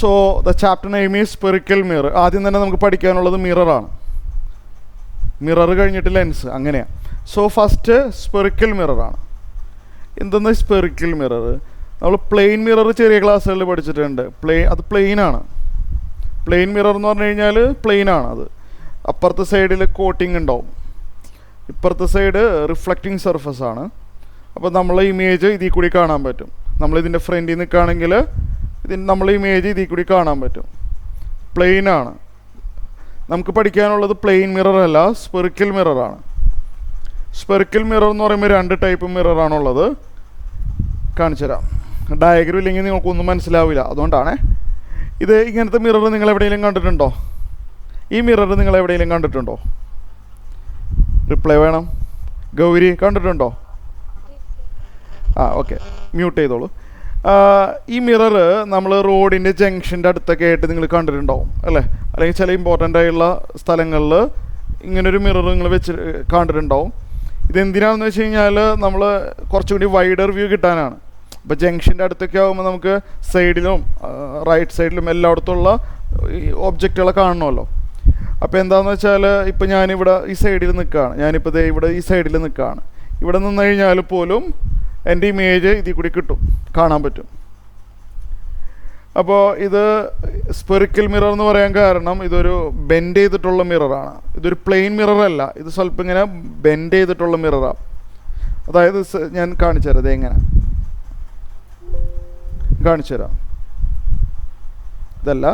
So the chapter name is spherical mirror. ആദ്യം തന്നെ നമുക്ക് പഠിക്കാനുള്ളത് മിററാണ്. മിറർ കഴിഞ്ഞിട്ട് ലെൻസ്, അങ്ങനെയാണ്. സോ ഫസ്റ്റ് സ്പെറിക്കൽ മിററാണ്. എന്തെന്ന് സ്പെറിക്കൽ മിറർ? നമ്മൾ പ്ലെയിൻ മിറർ ചെറിയ ക്ലാസ്സുകളിൽ പഠിച്ചിട്ടുണ്ട്. അത് പ്ലെയിനാണ്. പ്ലെയിൻ മിറർ എന്ന് പറഞ്ഞു കഴിഞ്ഞാൽ പ്ലെയിനാണ്. അത് അപ്പുറത്തെ സൈഡിൽ കോട്ടിങ് ഉണ്ടാവും, ഇപ്പുറത്തെ സൈഡ് റിഫ്ലക്റ്റിംഗ് സർഫസ് ആണ്. അപ്പോൾ നമ്മളെ ഇമേജ് ഇതിൽ കൂടി കാണാൻ പറ്റും. നമ്മളിതിൻ്റെ ഫ്രണ്ടിൽ നിൽക്കുകയാണെങ്കിൽ നമ്മളെ ഇമേജ് ഇതിൽ കൂടി കാണാൻ പറ്റും. പ്ലെയിനാണ്. നമുക്ക് പഠിക്കാനുള്ളത് പ്ലെയിൻ മിറർ അല്ല, സ്പെറിക്കൽ മിററാണ്. സ്പെറിക്കൽ മിറർ എന്ന് പറയുമ്പോൾ 2 ടൈപ്പ് മിററാണുള്ളത്. കാണിച്ചു തരാം. ഡയഗ്രം ഇല്ലെങ്കിൽ നിങ്ങൾക്കൊന്നും മനസ്സിലാവില്ല, അതുകൊണ്ടാണ്. ഇത് ഇങ്ങനത്തെ മിറർ നിങ്ങൾ എവിടെയെങ്കിലും കണ്ടിട്ടുണ്ടോ? ഈ മിറർ നിങ്ങൾ എവിടെയെങ്കിലും കണ്ടിട്ടുണ്ടോ? റിപ്ലൈ വേണം. ഗൗരി കണ്ടിട്ടുണ്ടോ? ഓക്കെ, മ്യൂട്ട് ചെയ്തോളൂ. ഈ മിറർ നമ്മൾ റോഡിൻ്റെ ജംഗ്ഷൻ്റെ അടുത്തൊക്കെ ആയിട്ട് നിങ്ങൾ കണ്ടിട്ടുണ്ടാവും അല്ലേ? അല്ലെങ്കിൽ ചില ഇമ്പോർട്ടൻ്റ് ആയിട്ടുള്ള സ്ഥലങ്ങളിൽ ഇങ്ങനൊരു മിറർ നിങ്ങൾ വെച്ച് കണ്ടിട്ടുണ്ടാവും. ഇതെന്തിനാണെന്ന് വെച്ച് കഴിഞ്ഞാൽ നമ്മൾ കുറച്ചുകൂടി വൈഡർ വ്യൂ കിട്ടാനാണ്. ഇപ്പോൾ ജംഗ്ഷൻ്റെ അടുത്തൊക്കെ ആകുമ്പോൾ നമുക്ക് സൈഡിലും റൈറ്റ് സൈഡിലും എല്ലായിടത്തുള്ള ഒബ്ജക്റ്റുകളെ കാണണമല്ലോ. അപ്പോൾ എന്താണെന്ന് വെച്ചാൽ ഇപ്പോൾ ഞാനിവിടെ ഈ സൈഡിൽ നിൽക്കുകയാണ്, ഞാനിപ്പോൾ ഇവിടെ ഈ സൈഡിൽ നിൽക്കുകയാണ്. ഇവിടെ നിന്ന് കഴിഞ്ഞാൽ പോലും എൻ്റെ ഇമേജ് ഇതിൽ കൂടി കിട്ടും, കാണാൻ പറ്റും. അപ്പോൾ ഇത് സ്പെറിക്കൽ മിറർ എന്ന് പറയാൻ കാരണം ഇതൊരു ബെൻഡ് ചെയ്തിട്ടുള്ള മിററാണ്. ഇതൊരു പ്ലെയിൻ മിററല്ല, ഇത് സ്വല്പം ഇങ്ങനെ ബെൻഡ് ചെയ്തിട്ടുള്ള മിററാണ്. അതായത് ഞാൻ കാണിച്ചു തരാം, ഇത് എങ്ങനെ കാണിച്ചു തരാം. ഇതല്ല,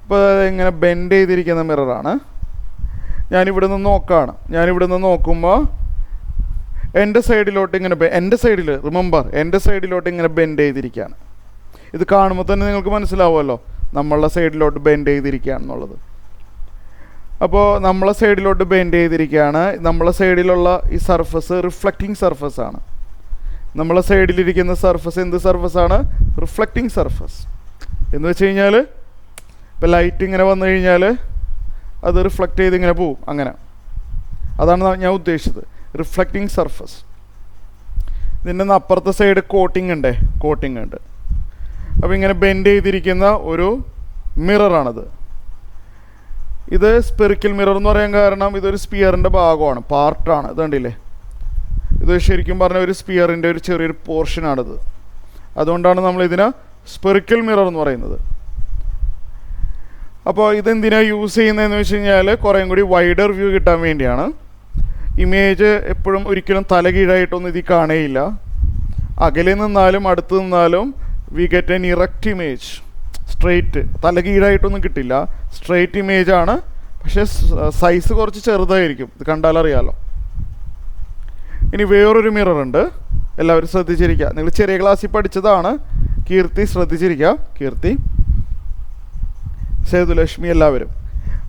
ഇപ്പോൾ ഇങ്ങനെ ബെൻഡ് ചെയ്തിരിക്കുന്ന മിററാണ്. ഞാനിവിടെ നിന്ന് നോക്കുകയാണ്. ഞാനിവിടെ നിന്ന് നോക്കുമ്പോൾ എൻ്റെ സൈഡിലോട്ട് ഇങ്ങനെ എൻ്റെ സൈഡിൽ എൻ്റെ സൈഡിലോട്ട് ഇങ്ങനെ ബെൻഡ് ചെയ്തിരിക്കുകയാണ്. ഇത് കാണുമ്പോൾ തന്നെ നിങ്ങൾക്ക് മനസ്സിലാവുമല്ലോ നമ്മളുടെ സൈഡിലോട്ട് ബെൻഡ് ചെയ്തിരിക്കുകയാണെന്നുള്ളത്. അപ്പോൾ നമ്മളെ സൈഡിലോട്ട് ബെൻഡ് ചെയ്തിരിക്കുകയാണ്. നമ്മളെ സൈഡിലുള്ള ഈ സർഫസ് റിഫ്ലക്റ്റിംഗ് സർഫസ് ആണ്. നമ്മളെ സൈഡിലിരിക്കുന്ന സർഫസ് എന്ത് സർഫസാണ്? Reflecting surface. എന്ന് വെച്ച് കഴിഞ്ഞാൽ ഇപ്പോൾ ലൈറ്റ് ഇങ്ങനെ വന്നു കഴിഞ്ഞാൽ അത് റിഫ്ലക്റ്റ് ചെയ്ത് ഇങ്ങനെ പോവും, അങ്ങനെ. അതാണ് ഞാൻ ഉദ്ദേശിച്ചത്, റിഫ്ലക്റ്റിംഗ് സർഫസ്. ഇതിൻ്റെ അപ്പുറത്തെ സൈഡ് കോട്ടിംഗ് ഉണ്ട്. അപ്പോൾ ഇങ്ങനെ ബെൻഡ് ചെയ്തിരിക്കുന്ന ഒരു മിററാണിത്. ഇത് സ്പെറിക്കൽ മിറർ എന്ന് പറയാൻ കാരണം ഇതൊരു സ്പിയറിൻ്റെ ഭാഗമാണ്, പാർട്ടാണ്. ഇത് കണ്ടില്ലേ? ഇത് ശരിക്കും പറഞ്ഞ ഒരു സ്പിയറിൻ്റെ ഒരു ചെറിയൊരു പോർഷനാണിത്. അതുകൊണ്ടാണ് നമ്മളിതിനെ സ്പെറിക്കൽ മിറർ എന്ന് പറയുന്നത്. അപ്പോൾ ഇതെന്തിനാണ് യൂസ് ചെയ്യുന്നതെന്ന് വെച്ച് കഴിഞ്ഞാൽ കുറേം കൂടി വൈഡർ വ്യൂ കിട്ടാൻ വേണ്ടിയാണ്. ഇമേജ് എപ്പോഴും ഒരിക്കലും തലകീഴായിട്ടൊന്നും ഇതിൽ കാണുകയില്ല. അകലെ നിന്നാലും അടുത്ത് നിന്നാലും we get an erect image. Straight, തലകീഴായിട്ടൊന്നും കിട്ടില്ല, സ്ട്രെയിറ്റ് ഇമേജാണ്. പക്ഷേ സൈസ് കുറച്ച് ചെറുതായിരിക്കും, ഇത് കണ്ടാലറിയാലോ. ഇനി വേറൊരു മിററുണ്ട്, എല്ലാവരും ശ്രദ്ധിച്ചിരിക്കുക. നിങ്ങൾ ചെറിയ ക്ലാസ്സിൽ പഠിച്ചതാണ്. കീർത്തി ശ്രദ്ധിച്ചിരിക്കുക, കീർത്തി, സേതുലക്ഷ്മി, എല്ലാവരും.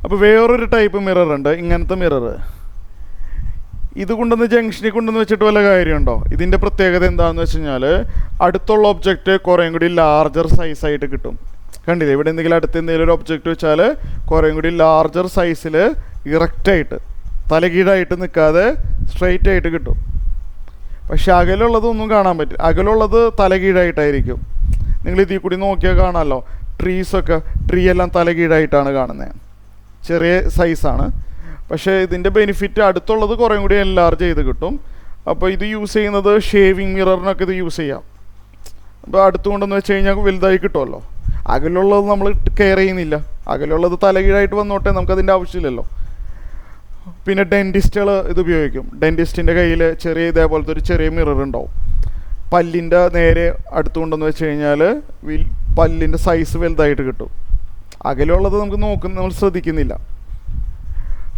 അപ്പോൾ വേറൊരു ടൈപ്പ് മിററുണ്ട്, ഇങ്ങനത്തെ മിറർ. ഇത് കൊണ്ടുവന്ന് ജംഗ്ഷനിൽ കൊണ്ടുവന്ന് വെച്ചിട്ട് വല്ല കാര്യമുണ്ടോ? ഇതിൻ്റെ പ്രത്യേകത എന്താണെന്ന് വെച്ച് കഴിഞ്ഞാൽ അടുത്തുള്ള ഒബ്ജക്റ്റ് കുറേയും കൂടി ലാർജർ സൈസായിട്ട് കിട്ടും. കണ്ടില്ലേ? ഇവിടെ എന്തെങ്കിലും അടുത്ത് എന്തെങ്കിലും ഒരു ഒബ്ജക്റ്റ് വെച്ചാൽ കുറേയും കൂടി ലാർജർ സൈസിൽ ഇറക്റ്റായിട്ട് തലകീഴായിട്ട് നിൽക്കാതെ സ്ട്രെയിറ്റ് ആയിട്ട് കിട്ടും. പക്ഷെ അകലുള്ളതൊന്നും കാണാൻ പറ്റും. അകലുള്ളത് തലകീഴായിട്ടായിരിക്കും. നിങ്ങൾ ഇതിൽ കൂടി നോക്കിയാൽ കാണാമല്ലോ, ട്രീ എല്ലാം തലകീഴായിട്ടാണ് കാണുന്നത്. ചെറിയ സൈസാണ്. പക്ഷേ ഇതിൻ്റെ ബെനിഫിറ്റ് അടുത്തുള്ളത് കുറേയും കൂടി എൻലാർജ് ചെയ്ത് കിട്ടും. അപ്പോൾ ഇത് യൂസ് ചെയ്യുന്നത് ഷേവിങ് മിററിനൊക്കെ ഇത് യൂസ് ചെയ്യാം. അപ്പോൾ അടുത്തുകൊണ്ടെന്ന് വെച്ച് കഴിഞ്ഞാൽ വലുതായി കിട്ടുമല്ലോ. അകലുള്ളത് നമ്മൾ കെയർ ചെയ്യുന്നില്ല, അകലുള്ളത് തലകീഴായിട്ട് വന്നോട്ടെ, നമുക്കതിൻ്റെ ആവശ്യമില്ലല്ലോ. പിന്നെ ഡെൻറ്റിസ്റ്റുകൾ ഇത് ഉപയോഗിക്കും. ഡെൻറ്റിസ്റ്റിൻ്റെ കയ്യിൽ ചെറിയ ഇതേപോലത്തെ ഒരു ചെറിയ മിറർ ഉണ്ടാവും. പല്ലിൻ്റെ നേരെ അടുത്തുകൊണ്ടെന്ന് വെച്ച് കഴിഞ്ഞാൽ പല്ലിൻ്റെ സൈസ് വലുതായിട്ട് കിട്ടും. അകലുള്ളത് നമ്മൾ ശ്രദ്ധിക്കുന്നില്ല.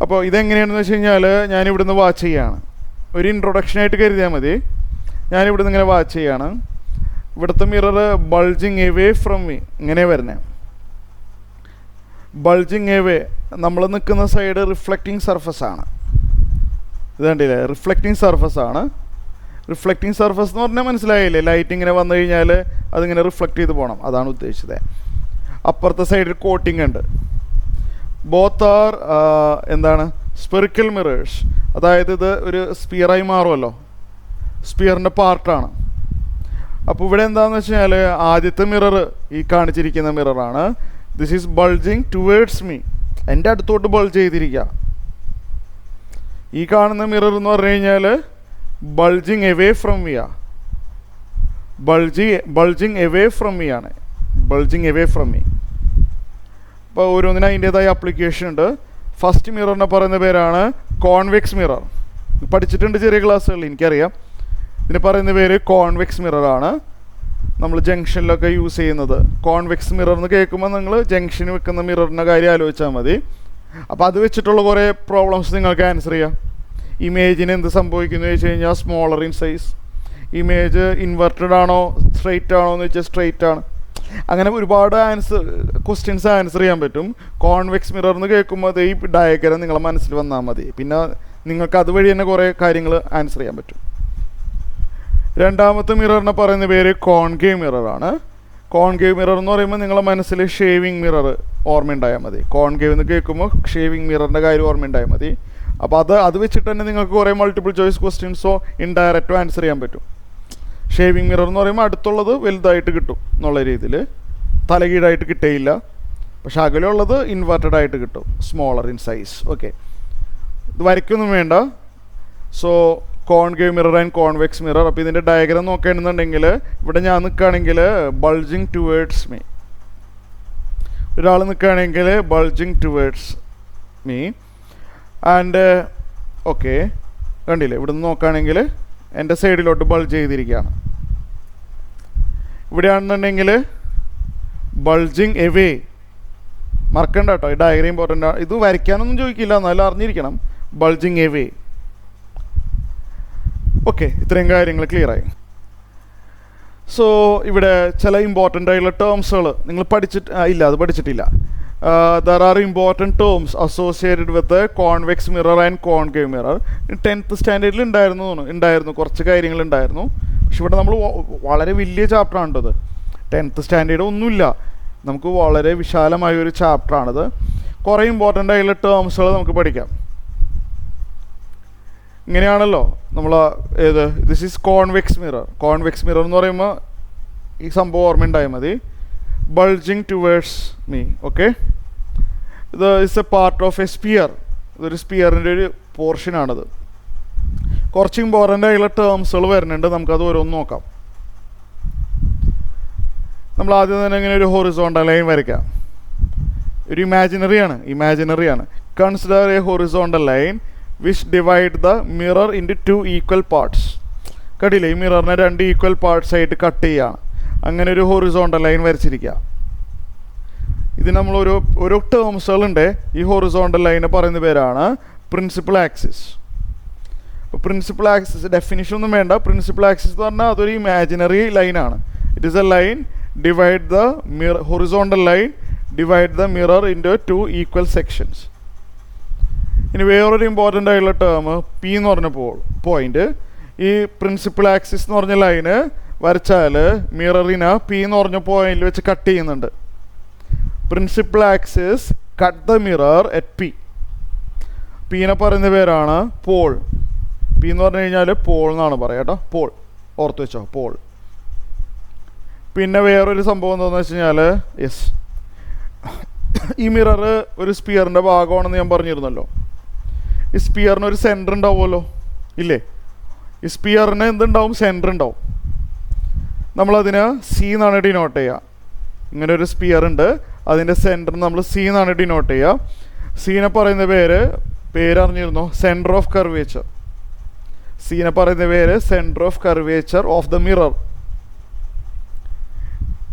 അപ്പോൾ ഇതെങ്ങനെയാണെന്ന് വെച്ച് കഴിഞ്ഞാൽ ഞാനിവിടുന്ന് വാച്ച് ചെയ്യുകയാണ്. ഒരു ഇൻട്രൊഡക്ഷനായിട്ട് കരുതിയാൽ മതി. ഞാനിവിടുന്ന് ഇങ്ങനെ വാച്ച് ചെയ്യുകയാണ്. ഇവിടുത്തെ mirror bulging away from me, ഇങ്ങനെ വരുന്നത്. ബൾജിങ് എവേ, നമ്മൾ നിൽക്കുന്ന സൈഡ് റിഫ്ലക്റ്റിംഗ് സർഫസ് ആണ്. ഇത് കണ്ടില്ലേ? റിഫ്ലക്റ്റിംഗ് സർഫസ് ആണ്. റിഫ്ലക്റ്റിംഗ് സർഫസ് എന്ന് പറഞ്ഞാൽ മനസ്സിലായില്ലേ? ലൈറ്റ് ഇങ്ങനെ വന്നു കഴിഞ്ഞാൽ അതിങ്ങനെ റിഫ്ലക്റ്റ് ചെയ്ത് പോകണം, അതാണ് ഉദ്ദേശിച്ചത്. അപ്പുറത്തെ സൈഡിൽ കോട്ടിംഗ് ഉണ്ട്. ബോത്ത് ആർ എന്താണ് സ്പെറിക്കൽ മിറേഴ്സ്. അതായത് ഇത് ഒരു സ്പിയറായി മാറുമല്ലോ, സ്പിയറിൻ്റെ പാർട്ടാണ്. അപ്പോൾ ഇവിടെ എന്താണെന്ന് വെച്ച് കഴിഞ്ഞാൽ ആദ്യത്തെ മിറർ ഈ കാണിച്ചിരിക്കുന്ന മിററാണ്. This is bulging towards me, എൻ്റെ അടുത്തോട്ട് ബൾജ് ചെയ്തിരിക്കുക. ഈ കാണുന്ന മിറർ എന്ന് പറഞ്ഞു കഴിഞ്ഞാൽ ബൾജിങ് എവേ ഫ്രം മീ ആണ്. ബൾജിങ് എവേ ഫ്രം മീ ആണ്. Bulging away from me. അപ്പോൾ ഓരോന്നിനും അതിൻ്റേതായ അപ്ലിക്കേഷൻ ഉണ്ട്. ഫസ്റ്റ് മിററിനെ പറയുന്ന പേരാണ് കോൺവെക്സ് മിറർ. പഠിച്ചിട്ടുണ്ട് ചെറിയ ക്ലാസ്സുകളിൽ, എനിക്കറിയാം. ഇതിന് പറയുന്ന പേര് കോൺവെക്സ് മിററാണ്. നമ്മൾ ജംഗ്ഷനിലൊക്കെ യൂസ് ചെയ്യുന്നത്. കോൺവെക്സ് മിറർ എന്ന് കേൾക്കുമ്പോൾ നിങ്ങൾ ജംഗ്ഷന് വെക്കുന്ന മിററിൻ്റെ കാര്യം ആലോചിച്ചാൽ മതി. അപ്പോൾ അത് വെച്ചിട്ടുള്ള കുറേ പ്രോബ്ലംസ് നിങ്ങൾക്ക് ആൻസർ ചെയ്യാം. ഇമേജിന് എന്ത് സംഭവിക്കുന്നു എന്ന് വെച്ച് കഴിഞ്ഞാൽ smaller in size. Image inverted ആണോ സ്ട്രെയിറ്റ് ആണോ എന്ന് വെച്ചാൽ സ്ട്രെയിറ്റ് ആണ്. അങ്ങനെ ഒരുപാട് ക്വസ്റ്റ്യൻസ് ആൻസർ ചെയ്യാൻ പറ്റും. കോൺവെക്സ് മിറർ എന്ന് കേൾക്കുമ്പോൾ ഈ ഡയഗ്രം നിങ്ങളെ മനസ്സിൽ വന്നാൽ മതി. പിന്നെ നിങ്ങൾക്ക് അതുവഴി തന്നെ കുറേ കാര്യങ്ങൾ ആൻസർ ചെയ്യാൻ പറ്റും. രണ്ടാമത്തെ മിററിനെ പറയുന്ന പേര് കോൺകേവ് മിററാണ്. കോൺകേവ് മിറർ എന്ന് പറയുമ്പോൾ നിങ്ങളെ മനസ്സിൽ ഷേവിങ് മിറർ ഓർമ്മയുണ്ടായാൽ മതി. കോൺകേവ് എന്ന് കേൾക്കുമ്പോൾ ഷേവിങ് മിററിൻ്റെ കാര്യം ഓർമ്മയുണ്ടായാൽ മതി. അപ്പോൾ അത് വെച്ചിട്ട് തന്നെ നിങ്ങൾക്ക് കുറേ മൾട്ടിപ്പിൾ ചോയ്സ് ക്വസ്റ്റ്യൻസോ ഇൻഡയറക്റ്റോ ആൻസർ ചെയ്യാൻ പറ്റും. ഷേവിങ് മിറർ എന്ന് പറയുമ്പോൾ അടുത്തുള്ളത് വലുതായിട്ട് കിട്ടും എന്നുള്ള രീതിയിൽ, തലകീഴായിട്ട് കിട്ടേയില്ല. പക്ഷെ അകലെയുള്ളത് ഇൻവെർട്ടഡ് ആയിട്ട് കിട്ടും, സ്മോളർ ഇൻ സൈസ്. ഓക്കെ, ഇത് വരയ്ക്കൊന്നും വേണ്ട. So concave mirror and convex mirror. അപ്പോൾ ഇതിൻ്റെ ഡയഗ്രാം നോക്കുകയാണെന്നുണ്ടെങ്കിൽ ഇവിടെ ഞാൻ നിൽക്കുകയാണെങ്കിൽ ബൾജിങ് ടുവേർഡ്സ് മീ, ഒരാൾ നിൽക്കുകയാണെങ്കിൽ bulging towards me. And okay, കണ്ടില്ലേ, ഇവിടെ നിന്ന് നോക്കുകയാണെങ്കിൽ എൻ്റെ സൈഡിലോട്ട് ബൾജ് ചെയ്തിരിക്കുകയാണ്. ഇവിടെയാണെന്നുണ്ടെങ്കിൽ ബൾജിങ് എവേ. മറക്കണ്ട കേട്ടോ, ഈ ഡയഗ്രാം ഇമ്പോർട്ടൻ്റ് ആണ്. ഇത് വരയ്ക്കാനൊന്നും ചോദിക്കില്ല, എന്നാലും അറിഞ്ഞിരിക്കണം. Bulging away. ഓക്കെ, ഇത്രയും കാര്യങ്ങൾ ക്ലിയറായി. സോ ഇവിടെ ചില ഇമ്പോർട്ടൻ്റ് ആയിട്ടുള്ള ടേംസുകൾ നിങ്ങൾ ഇല്ല, അത് പഠിച്ചിട്ടില്ല. There are important terms associated with convex mirror and concave mirror. 10th സ്റ്റാൻഡേർഡിൽ ഉണ്ടായിരുന്നു കുറച്ച് കാര്യങ്ങളുണ്ടായിരുന്നു. പക്ഷെ ഇവിടെ നമ്മൾ വളരെ വലിയ ചാപ്റ്ററാണിത്. 10th സ്റ്റാൻഡേർഡ് ഒന്നുമില്ല, നമുക്ക് വളരെ വിശാലമായൊരു ചാപ്റ്ററാണിത്. കുറേ ഇമ്പോർട്ടൻ്റ് ആയിട്ടുള്ള ടേംസുകൾ നമുക്ക് പഠിക്കാം. ഇങ്ങനെയാണല്ലോ നമ്മൾ this is convex mirror. Convex mirror എന്ന് പറയുമ്പോൾ ഈ സംഭവം ഓർമ്മയുണ്ടായാൽ മതി. Bulging towards me. ഓക്കെ, ഇത് is a part of a sphere. ഇതൊരു സ്പിയറിൻ്റെ ഒരു പോർഷനാണിത്. കുറച്ച് ഇമ്പോർട്ടൻ്റ് ആയിട്ടുള്ള ടേംസുകൾ വരുന്നുണ്ട്, നമുക്കത് ഓരോന്ന് നോക്കാം. നമ്മൾ ആദ്യം തന്നെ ഇങ്ങനെ ഒരു ഹൊറിസോണ്ടൽ ലൈൻ വരയ്ക്കാം. ഒരു ഇമാജിനറിയാണ്. Consider a horizontal line which divide the mirror into 2 equal parts. കണ്ടില്ലേ, ഈ മിററിനെ 2 ഈക്വൽ പാർട്സ് ആയിട്ട് കട്ട് ചെയ്യുകയാണ്. അങ്ങനെ ഒരു ഹൊറിസോണ്ടൽ ലൈൻ വരച്ചിരിക്കുക. ഇത് നമ്മൾ ഓരോ ടേംസുകളുണ്ട്. ഈ ഹൊറിസോണ്ടൽ ലൈനെ പറയുന്ന പേരാണ് പ്രിൻസിപ്പൽ ആക്സിസ്. അപ്പോൾ പ്രിൻസിപ്പൽ ആക്സിസ് ഡെഫിനിഷൻ ഒന്നും വേണ്ട. പ്രിൻസിപ്പൽ ആക്സിസ് എന്ന് പറഞ്ഞാൽ അതൊരു ഇമാജിനറി ലൈനാണ്. It is A line divide the mirror, horizontal line divide the mirror into 2 equal sections. ഇനി വേറൊരു ഇമ്പോർട്ടൻ്റ് ആയിട്ടുള്ള ടേം പി എന്ന് പറഞ്ഞ പോയിന്റ്. ഈ പ്രിൻസിപ്പൽ ആക്സിസ് എന്ന് പറഞ്ഞ ലൈന് വരച്ചാൽ മിററിനെ പി എന്ന് പറഞ്ഞ പോയിന്റിൽ വെച്ച് കട്ട് ചെയ്യുന്നുണ്ട്. Principal axis cut the mirror at P. പീനെ പറയുന്ന പേരാണ് പോൾ. പി എന്ന് പറഞ്ഞു കഴിഞ്ഞാൽ പോൾ എന്നാണ് പറയുക കേട്ടോ. പോൾ ഓർത്ത് വെച്ചോ, പോൾ. പിന്നെ വേറൊരു സംഭവം എന്താണെന്ന് വെച്ച് കഴിഞ്ഞാൽ ഈ മിറർ ഒരു സ്പിയറിൻ്റെ ഭാഗമാണെന്ന് ഞാൻ പറഞ്ഞിരുന്നല്ലോ. ഈ സ്പിയറിന് ഒരു സെൻറ്റർ ഉണ്ടാവുമല്ലോ, ഇല്ലേ? ഈ സ്പിയറിന് എന്തുണ്ടാവും? സെൻറ്റർ ഉണ്ടാവും. നമ്മളതിന് സി എന്നാണ് ഡിനോട്ട് ചെയ്യുക. ഇങ്ങനെ ഒരു സ്പിയർ ഉണ്ട്, അതിൻ്റെ സെൻറ്റർ നമ്മൾ സി എന്നാണ് ഡിനോട്ട് ചെയ്യുക. സീനെ പറയുന്ന പേരറിഞ്ഞിരുന്നോ? Centre of curvature. സീനെ പറയുന്ന പേര് centre of curvature of the mirror.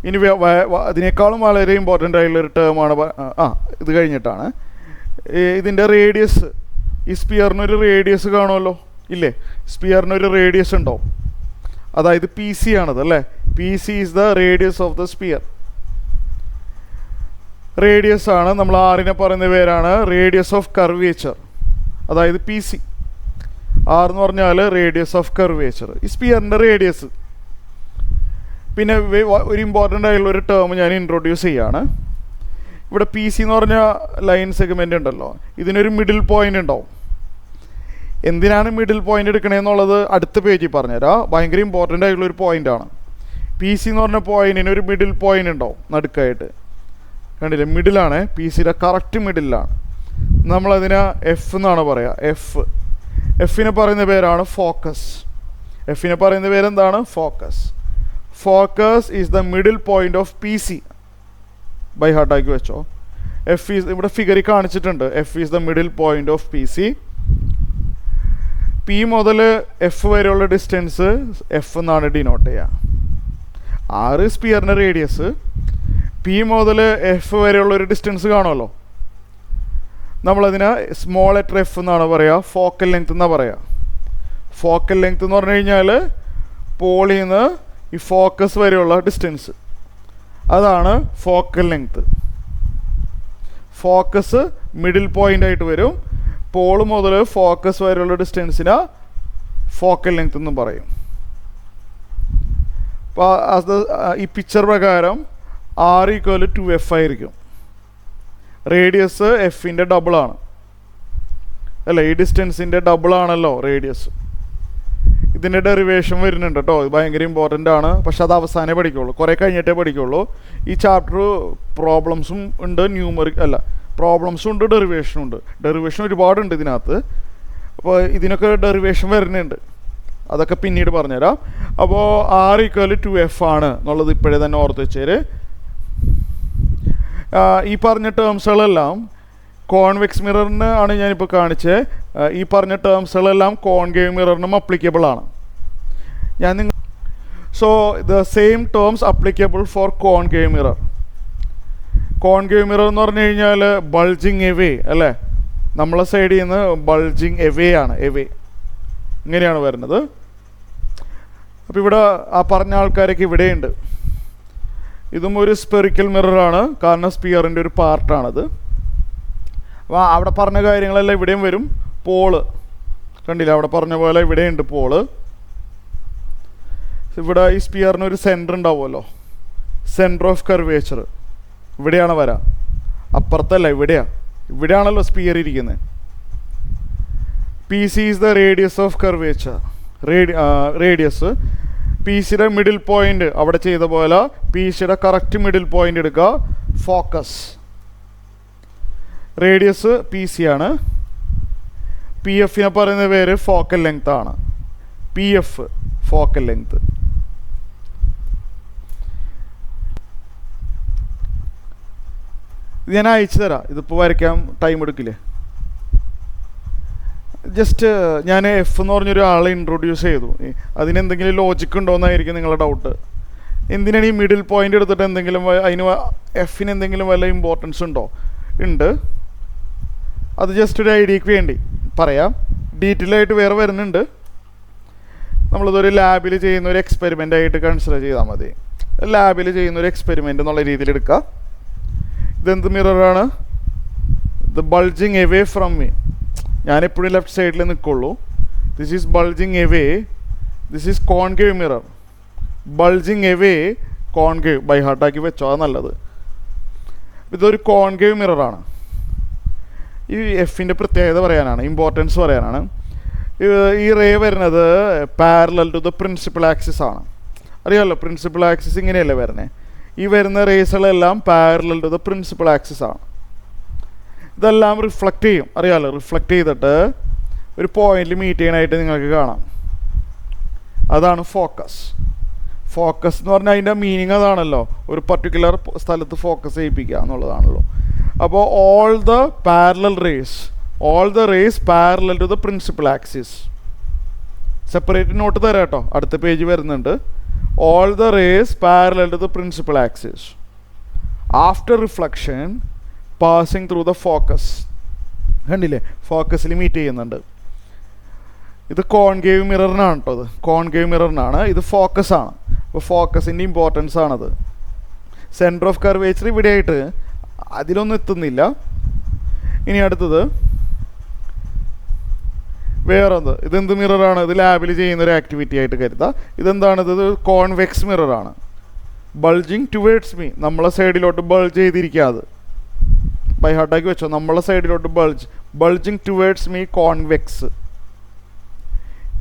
ഇനി അതിനേക്കാളും വളരെ ഇമ്പോർട്ടൻ്റ് ആയിട്ടുള്ളൊരു ടേമാണ് ഇത് കഴിഞ്ഞിട്ടാണ് ഇതിൻ്റെ റേഡിയസ്. ഈ സ്പിയറിനൊരു റേഡിയസ് കാണുമല്ലോ, ഇല്ലേ? സ്പിയറിനൊരു റേഡിയസ് ഉണ്ടാവും, അതായത് പി സി ആണത്, അല്ലേ? P C is the radius of the sphere. Radius ആണ്. നമ്മൾ ആറിനെ പറയുന്ന പേരാണ് റേഡിയസ് ഓഫ് കർവേച്ചർ, അതായത് പി സി. ആർ എന്ന് പറഞ്ഞാൽ റേഡിയസ് ഓഫ് കർവേച്ചർ, ഈ സ്പിയറിൻ്റെ റേഡിയസ്. പിന്നെ ഒരു ഇമ്പോർട്ടൻ്റ് ആയിട്ടുള്ള ഒരു ടേം ഞാൻ ഇൻട്രൊഡ്യൂസ് ചെയ്യാണ്. ഇവിടെ പി സി എന്ന് പറഞ്ഞ ലൈൻ സെഗ്മെൻ്റ് ഉണ്ടല്ലോ, ഇതിനൊരു മിഡിൽ പോയിൻ്റ് ഉണ്ടാവും. എന്തിനാണ് മിഡിൽ പോയിൻ്റ് എടുക്കണേന്നുള്ളത് അടുത്ത പേജിൽ പറഞ്ഞുതരാം. ഭയങ്കര ഇമ്പോർട്ടൻ്റ് ആയിട്ടുള്ളൊരു പോയിൻ്റാണ്. പി സി എന്ന് പറഞ്ഞ പോയിന്റിന് ഒരു മിഡിൽ പോയിന്റ് ഉണ്ടാവും നടുക്കായിട്ട്. കണ്ടില്ലേ, മിഡിലാണ്, പി സിയുടെ കറക്റ്റ് മിഡിലാണ്. നമ്മളതിനെ എഫ് എന്നാണ് പറയുക. എഫിനെ പറയുന്ന പേരാണ് ഫോക്കസ്. എഫിനെ പറയുന്ന പേരെന്താണ്? Focus. Focus is the middle point of P C. By ഹാർട്ടാക്കി വെച്ചോ. എഫ് ഈസ്, ഇവിടെ ഫിഗറിൽ കാണിച്ചിട്ടുണ്ട്, F is the middle point of P C. P മുതൽ എഫ് വരെയുള്ള ഡിസ്റ്റൻസ് എഫ് എന്നാണ് ഡിനോട്ട് ചെയ്യുക. 6 സ്പിയറിൻ്റെ റേഡിയസ്. പി മുതൽ എഫ് വരെയുള്ള ഒരു ഡിസ്റ്റൻസ് കാണുമല്ലോ, നമ്മളതിന് സ്മോൾ ലെറ്റർ എഫ് എന്നാണ് പറയുക. ഫോക്കൽ ലെങ്ത് എന്നാണ് പറയുക. ഫോക്കൽ ലെങ്ത് എന്ന് പറഞ്ഞു കഴിഞ്ഞാൽ പോളിൽ നിന്ന് ഈ ഫോക്കസ് വരെയുള്ള ഡിസ്റ്റൻസ്, അതാണ് focal length. Focus middle point ആയിട്ട് വരും. പോൾ മുതൽ ഫോക്കസ് വരെയുള്ള ഡിസ്റ്റൻസിന് ഫോക്കൽ ലെങ്ത് എന്നും പറയും. അപ്പോൾ അത് ഈ പിക്ചർ പ്രകാരം R = 2F ആയിരിക്കും. റേഡിയസ് എഫിൻ്റെ ഡബിളാണ് അല്ലേ, ഈ ഡിസ്റ്റൻസിൻ്റെ ഡബിളാണല്ലോ റേഡിയസ്. ഇതിൻ്റെ ഡെറിവേഷൻ വരുന്നുണ്ട് കേട്ടോ, ഇത് ഭയങ്കര ഇമ്പോർട്ടൻ്റ് ആണ്. പക്ഷെ അത് അവസാനമേ പഠിക്കുള്ളൂ, കുറേ കഴിഞ്ഞിട്ടേ പഠിക്കുള്ളൂ. ഈ ചാപ്റ്റർ പ്രോബ്ലംസും ഉണ്ട്, ന്യൂമറിക് അല്ല, പ്രോബ്ലംസും ഉണ്ട്, ഡെറിവേഷനും ഉണ്ട്. ഡെറിവേഷൻ ഒരുപാടുണ്ട് ഇതിനകത്ത്. അപ്പോൾ ഇതിനൊക്കെ ഡെറിവേഷൻ വരുന്നുണ്ട്, അതൊക്കെ പിന്നീട് പറഞ്ഞുതരാം. അപ്പോൾ R = 2F ആണ് എന്നുള്ളത് ഇപ്പോഴേ തന്നെ ഓർത്ത് വെച്ചേര്. ഈ പറഞ്ഞ ടേംസുകളെല്ലാം കോൺവെക്സ് മിററിന് ആണ് ഞാനിപ്പോൾ കാണിച്ചത്. ഈ പറഞ്ഞ ടേംസുകളെല്ലാം കോൺകേവ് മിററിനും അപ്ലിക്കബിൾ ആണ്. So the same terms applicable four concave mirror. Concave mirror എന്ന് പറഞ്ഞു കഴിഞ്ഞാൽ ബൾജിങ് എവേ അല്ലേ, നമ്മളെ സൈഡിൽ നിന്ന് ബൾജിങ് എവേ ആണ്, എവേ ഇങ്ങനെയാണ് വരുന്നത്. അപ്പോൾ ഇവിടെ ആ പറഞ്ഞ ആൾക്കാരൊക്കെ ഇവിടെയുണ്ട്. ഇതും ഒരു സ്പെറിക്കൽ മിററാണ്, കാരണം സ്പിയറിൻ്റെ ഒരു പാർട്ടാണത്. അപ്പോൾ അവിടെ പറഞ്ഞ കാര്യങ്ങളെല്ലാം ഇവിടെയും വരും. പോള് കണ്ടില്ല, അവിടെ പറഞ്ഞ പോലെ ഇവിടെയുണ്ട് പോള്. ഇവിടെ ഈ സ്പിയറിന് ഒരു സെൻറ്റർ ഉണ്ടാവുമല്ലോ, സെൻറ്റർ ഓഫ് കർവേച്ചർ ഇവിടെയാണ് വരാം, അപ്പുറത്തല്ല, ഇവിടെയാണല്ലോ സ്പിയർ ഇരിക്കുന്നത്. P C is the radius of curvature. Radius P സിയുടെ മിഡിൽ പോയിന്റ് അവിടെ ചെയ്ത പോലെ പി സിയുടെ കറക്റ്റ് മിഡിൽ പോയിന്റ് എടുക്കുക, ഫോക്കസ്. റേഡിയസ് പി സി ആണ്. പി എഫിനെ പറയുന്ന പേര് ഫോക്കൽ ലെങ്ത് ആണ്. P F focal length. ഇത് ഞാൻ അയച്ചു തരാം, ഇതിപ്പോൾ വരയ്ക്കാൻ ടൈം എടുക്കില്ലേ. ജസ്റ്റ് ഞാൻ എഫ് എന്ന് പറഞ്ഞൊരു ആളെ ഇൻട്രൊഡ്യൂസ് ചെയ്തു. അതിനെന്തെങ്കിലും ലോജിക്ക് ഉണ്ടോ എന്നായിരിക്കും നിങ്ങളുടെ ഡൗട്ട്. എന്തിനാണ് ഈ മിഡിൽ പോയിന്റ് എടുത്തിട്ട് എന്തെങ്കിലും അതിന് എഫിന് എന്തെങ്കിലും വല്ല ഇമ്പോർട്ടൻസ് ഉണ്ടോ? ഉണ്ട്. അത് ജസ്റ്റ് ഒരു ഐഡിയക്ക് വേണ്ടി പറയാം. ഡീറ്റെയിൽ ആയിട്ട് വേറെ വരുന്നുണ്ട്. നമ്മളിതൊരു ലാബിൽ ചെയ്യുന്ന ഒരു എക്സ്പെരിമെൻ്റ് ആയിട്ട് കൺസിഡർ ചെയ്താൽ മതി. ലാബിൽ ചെയ്യുന്ന ഒരു എക്സ്പെരിമെൻ്റ് എന്നുള്ള രീതിയിൽ എടുക്കുക. ഇതെന്ത് മിററാണ്? The bulging away from me. ഞാനെപ്പോഴും ലെഫ്റ്റ് സൈഡിൽ നിൽക്കുള്ളൂ. This is bulging away. This is concave mirror. Bulging away concave. By ഹാർട്ടാക്കി വെച്ചോ, അത് നല്ലത്. ഇതൊരു കോൺകേവ് മിററാണ്. ഈ എഫിൻ്റെ പ്രത്യേകത പറയാനാണ്, ഇമ്പോർട്ടൻസ് പറയാനാണ്. ഈ റേ വരുന്നത് parallel to the principal axis ആണ്. അറിയാമല്ലോ, പ്രിൻസിപ്പൽ ആക്സിസ് ഇങ്ങനെയല്ലേ വരുന്നത്. ഈ വരുന്ന റേസുകളെല്ലാം parallel to the principal axis ആണ്. ഇതെല്ലാം റിഫ്ലക്റ്റ് ചെയ്യും, അറിയാമല്ലോ. റിഫ്ലക്റ്റ് ചെയ്തിട്ട് ഒരു പോയിന്റിൽ മീറ്റ് ചെയ്യാനായിട്ട് നിങ്ങൾക്ക് കാണാം. അതാണ് ഫോക്കസ്. ഫോക്കസ് എന്ന് പറഞ്ഞാൽ അതിൻ്റെ മീനിങ് അതാണല്ലോ, ഒരു പർട്ടിക്കുലർ സ്ഥലത്ത് ഫോക്കസ് ചെയ്യിപ്പിക്കുക എന്നുള്ളതാണല്ലോ. അപ്പോൾ all the rays parallel to the principal axis. Separate note തരാം കേട്ടോ, അടുത്ത പേജ് വരുന്നുണ്ട്. All the rays parallel to the principal axis after reflection passing through the focus. കണ്ടില്ലേ, ഫോക്കസിൽ മീറ്റ് ചെയ്യുന്നുണ്ട്. ഇത് കോൺകേവ് മിററിനാണ് കേട്ടോ. ഇത് കോൺകേവ് മിററിനാണ്, ഇത് ഫോക്കസ് ആണ്. അപ്പോൾ ഫോക്കസിൻ്റെ ഇമ്പോർട്ടൻസ് ആണത്. സെൻറ്റർ ഓഫ് കർവേച്ചർ ഇവിടെ ആയിട്ട് അതിലൊന്നും എത്തുന്നില്ല. ഇനി അടുത്തത് വേറെന്ത്? ഇതെന്ത് മിററാണ്? ഇത് ലാബിൽ ചെയ്യുന്ന ഒരു ആക്ടിവിറ്റി ആയിട്ട് കരുതാം. ഇതെന്താണ്? ഇത് കോൺവെക്സ് മിററാണ്. ബൾജിങ് ടുവേഡ്സ് മീ, നമ്മളെ സൈഡിലോട്ട് ബൾജ് ചെയ്തിരിക്കാതെ ബൈ ഹാർട്ടാക്കി വെച്ചോ. നമ്മളെ സൈഡിലോട്ട് ബൾജിങ് ടുവേഡ്സ് മീ കോൺവെക്സ്.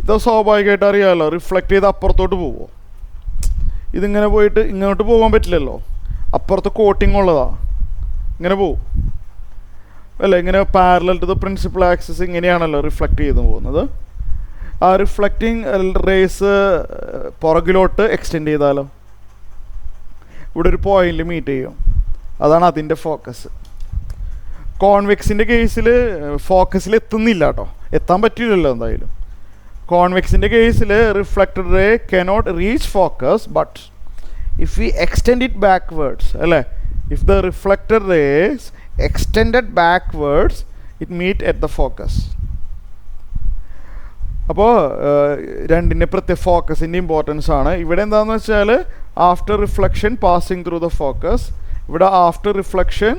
ഇത് സ്വാഭാവികമായിട്ട് അറിയാമല്ലോ, റിഫ്ലക്റ്റ് ചെയ്ത് അപ്പുറത്തോട്ട് പോവുമോ? ഇതിങ്ങനെ പോയിട്ട് ഇങ്ങോട്ട് പോകാൻ പറ്റില്ലല്ലോ, അപ്പുറത്ത് കോട്ടിംഗ് ഉള്ളതാ, ഇങ്ങനെ പോവും അല്ല, ഇങ്ങനെ parallel to the principal axis ഇങ്ങനെയാണല്ലോ റിഫ്ലക്റ്റ് ചെയ്ത് പോകുന്നത്. ആ റിഫ്ലക്റ്റിംഗ് റേസ് പുറകിലോട്ട് എക്സ്റ്റെൻഡ് ചെയ്താലോ, ഇവിടെ ഒരു പോയിന്റിൽ മീറ്റ് ചെയ്യും, അതാണ് അതിൻ്റെ ഫോക്കസ്. കോൺവെക്സിൻ്റെ കേസിൽ ഫോക്കസിൽ എത്തുന്നില്ല കേട്ടോ, എത്താൻ പറ്റില്ലല്ലോ എന്തായാലും. കോൺവെക്സിൻ്റെ കേസിൽ reflected ray cannot reach focus, but if we extend it backwards അല്ലേ, if the reflected rays extended backwards it meet at the focus. അപ്പോൾ രണ്ടിൻ്റെ പ്രത്യേക ഫോക്കസിൻ്റെ ഇമ്പോർട്ടൻസ് ആണ്. ഇവിടെ എന്താണെന്ന് വെച്ചാൽ after reflection passing through the focus, ഇവിടെ after reflection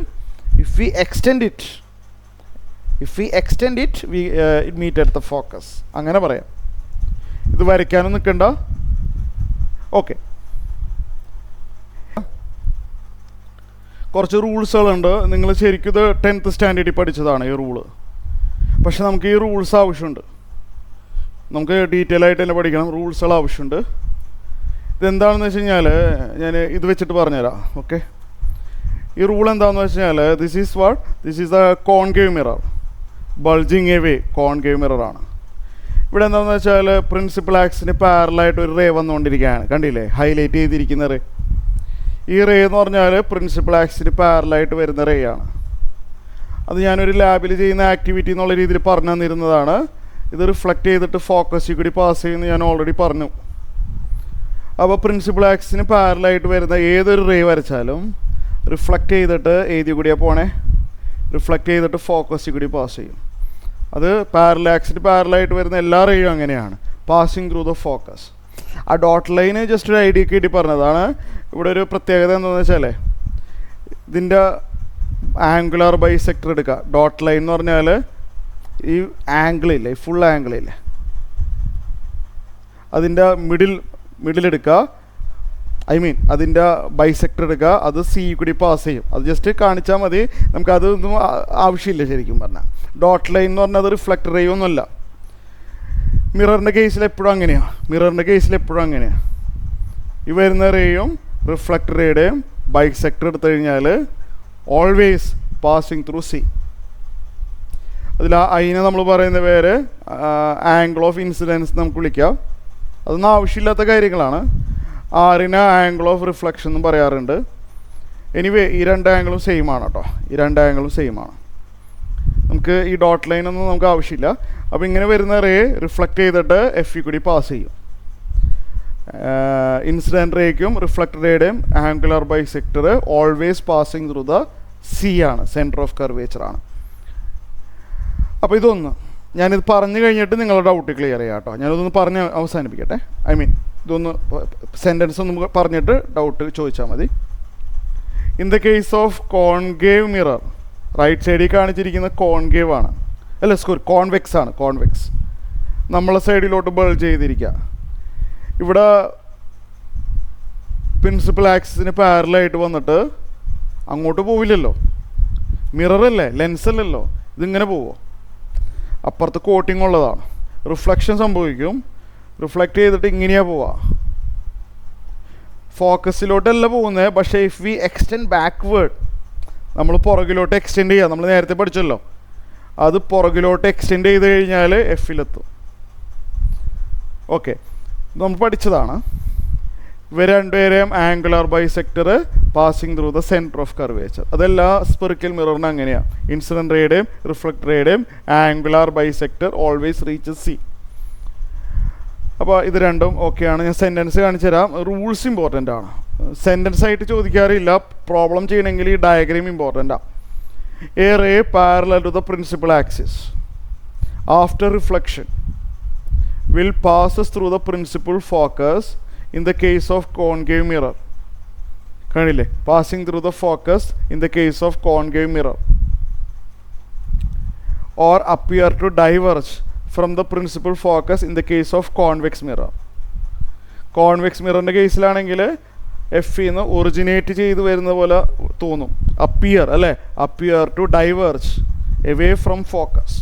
if we extend it it meet at the focus, അങ്ങനെ പറയാം. ഇത് വരയ്ക്കാനും നിൽക്കണ്ട. ഓക്കെ, കുറച്ച് റൂൾസുകളുണ്ട്. നിങ്ങൾ ശരിക്കും ഇത് 10th സ്റ്റാൻഡേർഡിൽ പഠിച്ചതാണ് ഈ റൂള്, പക്ഷെ നമുക്ക് ഈ റൂൾസ് ആവശ്യമുണ്ട്, നമുക്ക് ഡീറ്റെയിൽ ആയിട്ട് തന്നെ പഠിക്കണം, റൂൾസുകൾ ആവശ്യമുണ്ട്. ഇതെന്താണെന്ന് വെച്ച് കഴിഞ്ഞാൽ ഞാൻ ഇത് വെച്ചിട്ട് പറഞ്ഞുതരാം. ഓക്കെ, ഈ റൂൾ എന്താണെന്ന് വെച്ച് കഴിഞ്ഞാൽ this is the concave mirror, bulging away concave മിററാണ്. ഇവിടെ എന്താണെന്ന് വെച്ചാൽ പ്രിൻസിപ്പൽ ആക്സിന് പാരലായിട്ട് ഒരു റേ വന്നുകൊണ്ടിരിക്കുകയാണ്, കണ്ടില്ലേ ഹൈലൈറ്റ് ചെയ്തിരിക്കുന്ന റേ. ഈ റേ എന്ന് പറഞ്ഞാൽ പ്രിൻസിപ്പൽ ആക്സിന് പാരലായിട്ട് വരുന്ന റേ ആണ്. അത് ഞാനൊരു ലാബിൽ ചെയ്യുന്ന ആക്ടിവിറ്റി എന്നുള്ള രീതിയിൽ പറഞ്ഞു തന്നിരുന്നതാണ്. ഇത് റിഫ്ലക്റ്റ് ചെയ്തിട്ട് ഫോക്കസിൽ കൂടി പാസ് ചെയ്യുമെന്ന് ഞാൻ ഓൾറെഡി പറഞ്ഞു. അപ്പോൾ പ്രിൻസിപ്പൽ ആക്സിന് പാരലായിട്ട് വരുന്ന ഏതൊരു റേ വരച്ചാലും റിഫ്ലക്റ്റ് ചെയ്തിട്ട് ഏതി കൂടിയാണ് പോണേ, റിഫ്ലക്റ്റ് ചെയ്തിട്ട് ഫോക്കസിൽ കൂടി പാസ് ചെയ്യും. അത് ആക്സിന് പാരലായിട്ട് വരുന്ന എല്ലാ റേയും അങ്ങനെയാണ്, പാസിങ് ത്രൂ ദ ഫോക്കസ്. ആ ഡോട്ട് ലൈന് ജസ്റ്റ് ഒരു ഐഡിയക്ക് വേണ്ടി പറഞ്ഞതാണ്. ഇവിടെ ഒരു പ്രത്യേകത എന്താണെന്ന് വെച്ചാൽ ഇതിൻ്റെ ആംഗുലാർ ബൈസെക്ടർ എടുക്കുക. ഡോട്ട് ലൈൻ എന്ന് പറഞ്ഞാൽ ഈ ആംഗിളില്ലേ, ഫുൾ ആംഗിളില്ലേ, അതിൻ്റെ മിഡിലെടുക്കുക, അതിൻ്റെ ബൈസെക്ടർ എടുക്കുക, അത് സി കൂടി പാസ് ചെയ്യും. അത് ജസ്റ്റ് കാണിച്ചാൽ മതി, നമുക്കതൊന്നും ആവശ്യമില്ല ശരിക്കും പറഞ്ഞാൽ. ഡോട്ട് ലൈൻ എന്ന് പറഞ്ഞാൽ അത് റിഫ്ലക്റ്റ് റേ ഒന്നുമല്ല. മിററിൻ്റെ കേസിൽ എപ്പോഴും അങ്ങനെയാണ്. ഈ വരുന്ന റേയും റിഫ്ലക്റ്റ് റേയുടെയും ബൈസെക്ടർ എടുത്തു കഴിഞ്ഞാൽ ഓൾവേസ് പാസിങ് ത്രൂ സി. അതിൽ അതിനെ നമ്മൾ പറയുന്ന പേര് ആംഗിൾ ഓഫ് ഇൻസിഡൻസ് നമുക്ക് വിളിക്കാം. അതൊന്നും ആവശ്യമില്ലാത്ത കാര്യങ്ങളാണ്. ആറിന് ആംഗിൾ ഓഫ് റിഫ്ലക്ഷൻ എന്നും പറയാറുണ്ട്. എനിവേ ഈ രണ്ട് ആംഗിളും സെയിം ആണ് കേട്ടോ, നമുക്ക് ഈ ഡോട്ട് ലൈനൊന്നും നമുക്ക് ആവശ്യമില്ല. അപ്പോൾ ഇങ്ങനെ വരുന്ന റേ റിഫ്ലക്റ്റ് ചെയ്തിട്ട് എഫ് കൂടി പാസ് ചെയ്യും. ഇൻസിഡൻറ്റ് റേക്കും റിഫ്ലക്റ്റ് റേയുടെയും angular bisector always passing through the C ആണ്, സെൻറ്റർ ഓഫ് കർവേച്ചറാണ്. അപ്പോൾ ഇതൊന്ന് ഞാനിത് പറഞ്ഞു കഴിഞ്ഞിട്ട് നിങ്ങളുടെ ഡൗട്ട് ക്ലിയർ ചെയ്യാം കേട്ടോ. ഞാനിതൊന്ന് പറഞ്ഞ് അവസാനിപ്പിക്കട്ടെ. ഇതൊന്ന് സെൻറ്റൻസ് ഒന്ന് പറഞ്ഞിട്ട് ഡൗട്ട് ചോദിച്ചാൽ മതി. In the case of concave mirror, right സൈഡിൽ കാണിച്ചിരിക്കുന്ന കോൺകേവ് ആണ്, കോൺവെക്സ് ആണ്. നമ്മളെ സൈഡിലോട്ട് ബൾജ് ചെയ്തിരിക്കുക. ഇവിടെ പ്രിൻസിപ്പൽ ആക്സിസിന് പാരലായിട്ട് വന്നിട്ട് അങ്ങോട്ട് പോവില്ലല്ലോ, മിററല്ലേ, ലെൻസല്ലല്ലോ, ഇതിങ്ങനെ പോവോ? അപ്പുറത്ത് കോട്ടിംഗ് ഉള്ളതാണ്, റിഫ്ലക്ഷൻ സംഭവിക്കും. റിഫ്ലക്റ്റ് ചെയ്തിട്ട് ഇങ്ങനെയാണ് പോവുക, ഫോക്കസിലോട്ടല്ല പോകുന്നത്. പക്ഷേ ഇഫ് വി എക്സ്റ്റെൻഡ് ബാക്ക്വേർഡ്, നമ്മൾ പുറകിലോട്ട് എക്സ്റ്റെൻഡ് ചെയ്യുക, നമ്മൾ നേരത്തെ പഠിച്ചല്ലോ, അത് പുറകിലോട്ട് എക്സ്റ്റെൻഡ് ചെയ്ത് കഴിഞ്ഞാൽ എഫിലെത്തും. ഓക്കെ, നമ്മൾ പഠിച്ചതാണ്. ഇവ രണ്ടുപേരെയും angular bisector passing through the centre of curvature. അതെല്ലാ സ്പെറിക്കൽ മിററിനും അങ്ങനെയാണ്. ഇൻസിഡൻറ്റ് റേയുടെയും റിഫ്ലക്റ്റ് റേയുടെയും angular bisector always reaches C. അപ്പോൾ ഇത് രണ്ടും ഓക്കെയാണ്. ഞാൻ സെൻറ്റൻസ് കാണിച്ചു തരാം. റൂൾസ് ഇമ്പോർട്ടൻ്റ് ആണ്. സെൻറ്റൻസ് ആയിട്ട് ചോദിക്കാറില്ല, പ്രോബ്ലം ചെയ്യണമെങ്കിൽ ഈ ഡയഗ്രാം ഇമ്പോർട്ടൻ്റാണ്. A ray parallel to the principal axis after reflection will passes through the principal focus in the case of concave mirror. കണ്ടില്ലേ, passing through the focus in the case of concave mirror, or appear to diverge from the principal focus in the case of convex mirror. Convex മിററിൻ്റെ കേസിലാണെങ്കിൽ എഫിന്ന് originate ചെയ്ത് വരുന്ന പോലെ തോന്നും. Appear to diverge away from focus.